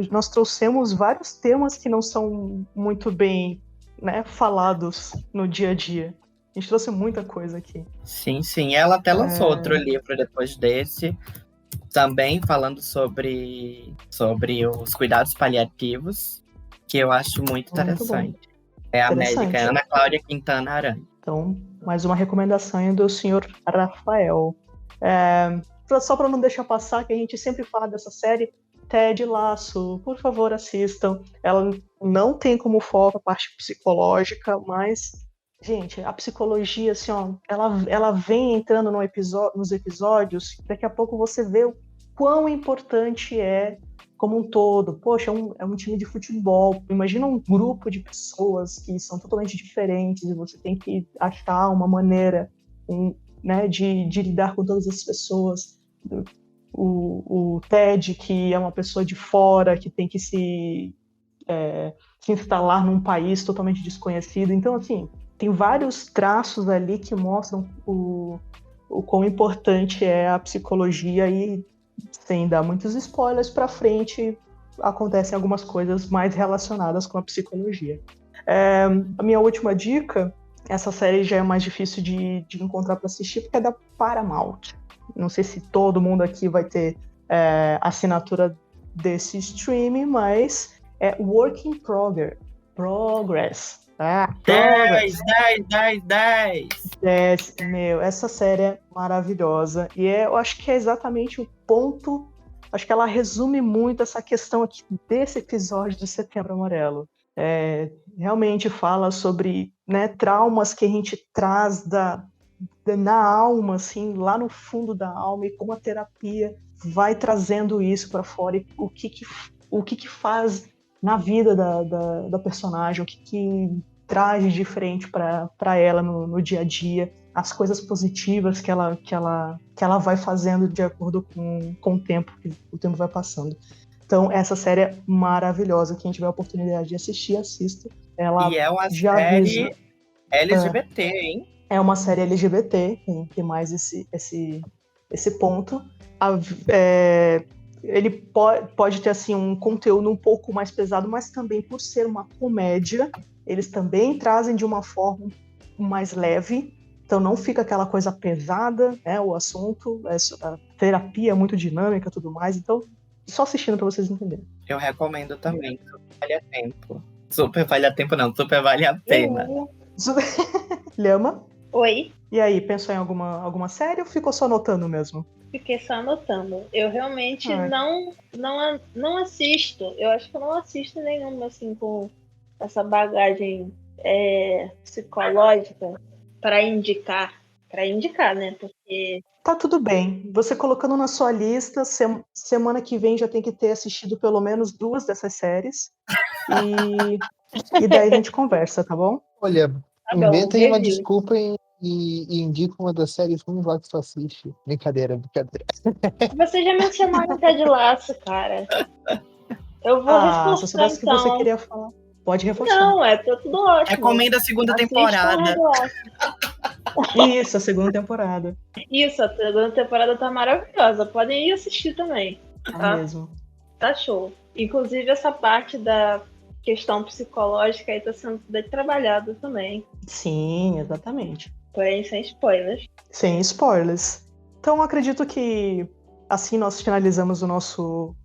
nós trouxemos vários temas que não são muito bem, né, falados no dia a dia. A gente trouxe muita coisa aqui. Sim, sim. Ela até lançou outro livro depois desse, também falando sobre os cuidados paliativos, que eu acho muito Muito bom. interessante. É a médica Interessante. Ana Cláudia Quintana Aranha. Então, mais uma recomendação aí do senhor Rafael. Só para não deixar passar, que a gente sempre fala dessa série, Ted Lasso, por favor, assistam. Ela não tem como foco a parte psicológica, mas, gente, a psicologia, assim, ó, ela vem entrando nos episódios, daqui a pouco você vê o quão importante é como um todo. Poxa, é um time de futebol. Imagina um grupo de pessoas que são totalmente diferentes e você tem que achar uma maneira, né, de lidar com todas as pessoas. O Ted, que é uma pessoa de fora, que tem que se instalar num país totalmente desconhecido. Então, assim, tem vários traços ali que mostram o quão importante é a psicologia e, sem dar muitos spoilers, pra frente acontecem algumas coisas mais relacionadas com a psicologia. A minha última dica, essa série já é mais difícil de encontrar para assistir, porque é da Paramount. Não sei se todo mundo aqui vai ter assinatura desse streaming, mas é Work in Progress. 10. Meu, essa série é maravilhosa. E eu acho que é exatamente o ponto. Acho que ela resume muito essa questão aqui desse episódio de Setembro Amarelo. Realmente fala sobre, né, traumas que a gente traz na alma, assim, lá no fundo da alma, e como a terapia vai trazendo isso para fora, e o que faz na vida da personagem, o que traz de diferente para ela no dia a dia, as coisas positivas que ela vai fazendo de acordo com o tempo que o tempo vai passando. Então, essa série é maravilhosa. Quem tiver a oportunidade de assistir, assista. Ela e é uma já série avisa. LGBT, hein? É uma série LGBT, tem mais esse ponto. Ele pode ter assim, um conteúdo um pouco mais pesado, mas também por ser uma comédia, eles também trazem de uma forma mais leve. Então não fica aquela coisa pesada, né, o assunto. A terapia é muito dinâmica e tudo mais. Então, só assistindo para vocês entenderem. Eu recomendo também. Super vale a tempo. Super vale a tempo não, super vale a pena. Lhama? Oi? E aí, pensou em alguma série ou ficou só anotando mesmo? Fiquei só anotando. Eu realmente não assisto. Eu acho que eu não assisto nenhuma, assim, com essa bagagem psicológica para indicar. Para indicar, né? Porque... Tá tudo bem. Você colocando na sua lista, semana que vem já tem que ter assistido pelo menos 2 dessas séries. E daí a gente conversa, tá bom? Olha, Tá inventa bom, aí uma review. desculpa e indica uma das séries ruins lá que tu assiste. Brincadeira. Você já mencionou o Ted Lasso, cara. Eu vou Se eu reforçar, soubesse que você então. queria falar. Pode reforçar. Não, tá tudo ótimo. Recomendo a segunda temporada. Ted Lasso. Isso, a segunda temporada. Isso, a segunda temporada tá maravilhosa. Podem ir assistir também. Tá mesmo. Tá show. Inclusive, essa parte da questão psicológica aí tá sendo bem trabalhada também. Sim, exatamente. Porém, sem spoilers. Sem spoilers. Então, acredito que assim nós finalizamos o nosso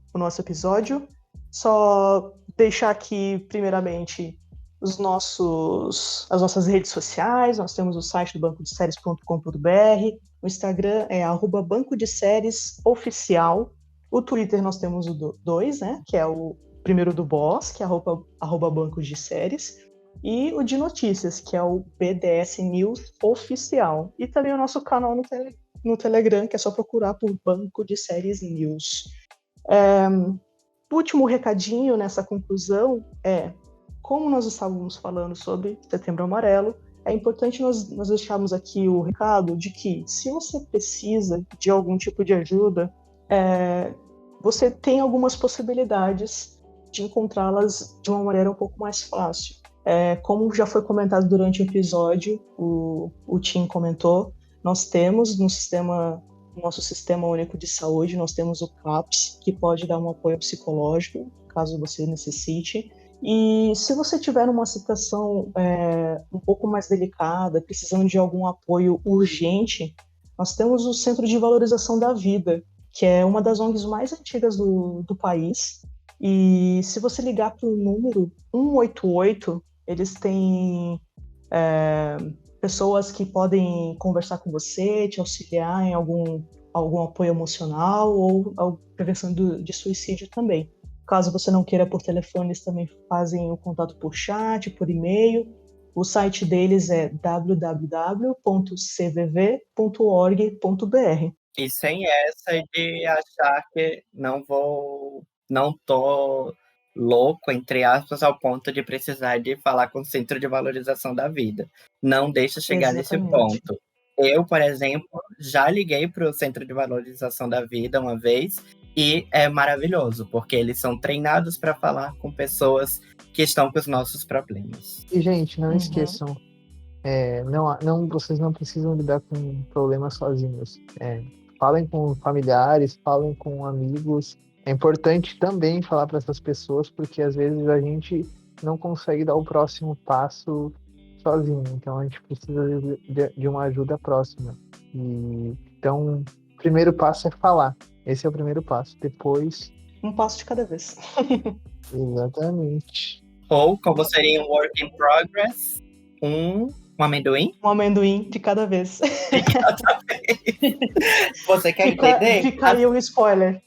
episódio. Só deixar aqui, primeiramente, as nossas redes sociais. Nós temos o site do bancodeséries.com.br. O Instagram é @Banco de Séries Oficial. O Twitter nós temos o 2, né? Que é o primeiro do Boss, que é @Banco de Séries. E o de notícias, que é o BDS News Oficial. E também o nosso canal no Telegram, que é só procurar por Banco de Séries News. Último recadinho nessa conclusão como nós estávamos falando sobre Setembro Amarelo, é importante nós deixarmos aqui o recado de que, se você precisa de algum tipo de ajuda, você tem algumas possibilidades de encontrá-las de uma maneira um pouco mais fácil. Como já foi comentado durante o episódio, o Tim comentou, nós temos no sistema nosso Sistema Único de Saúde, nós temos o CAPS, que pode dar um apoio psicológico, caso você necessite. E se você tiver uma situação um pouco mais delicada, precisando de algum apoio urgente, nós temos o Centro de Valorização da Vida, que é uma das ONGs mais antigas do país. E se você ligar para o número 188, eles têm pessoas que podem conversar com você, te auxiliar em algum apoio emocional ou a prevenção de suicídio também. Caso você não queira por telefone, eles também fazem o contato por chat, por e-mail. O site deles é www.cvv.org.br. E sem essa de achar que não tô louco, entre aspas, ao ponto de precisar de falar com o Centro de Valorização da Vida. Não deixa chegar nesse ponto. Eu, por exemplo, já liguei para o Centro de Valorização da Vida uma vez e é maravilhoso, porque eles são treinados para falar com pessoas que estão com os nossos problemas. E, gente, não esqueçam, vocês não precisam lidar com problemas sozinhos. Falem com familiares, falem com amigos. É importante também falar para essas pessoas, porque às vezes a gente não consegue dar o próximo passo sozinho. Então a gente precisa de uma ajuda próxima. Então, o primeiro passo é falar. Esse é o primeiro passo. Depois... um passo de cada vez. Exatamente. Ou, como seria um work in progress, um amendoim? Um amendoim de cada vez. De cada vez. Você quer entender? Fica aí um spoiler.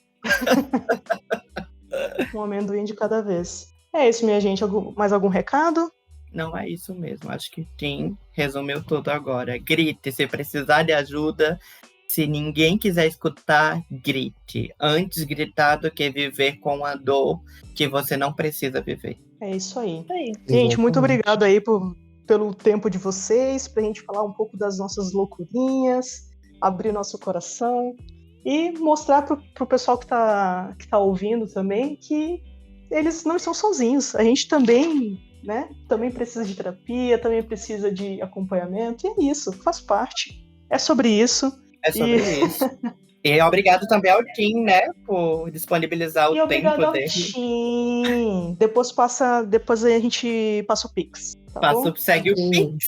Um amendoim de cada vez. É isso, minha gente. Mais algum recado? Não, é isso mesmo. Acho que Tim resumiu tudo agora. Grite, se precisar de ajuda. Se ninguém quiser escutar, grite. Antes gritar do que viver com a dor que você não precisa viver. É isso aí. Exatamente. Gente, muito obrigado aí pelo tempo de vocês, pra gente falar um pouco das nossas loucurinhas, abrir nosso coração e mostrar pro pessoal que tá ouvindo também que eles não estão sozinhos. A gente também, né, também precisa de terapia, também precisa de acompanhamento, e é isso, faz parte. É sobre isso. É sobre isso. E obrigado também ao Tim, né, por disponibilizar o tempo dele. Obrigado ao Tim. Depois a gente passa o Pix. Tá bom? Segue o Pix.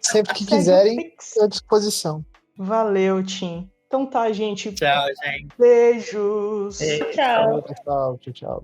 Sempre que quiserem, estou à disposição. Valeu, Tim. Então tá, gente. Tchau, gente. Beijos. Tchau. Pessoal. Tchau.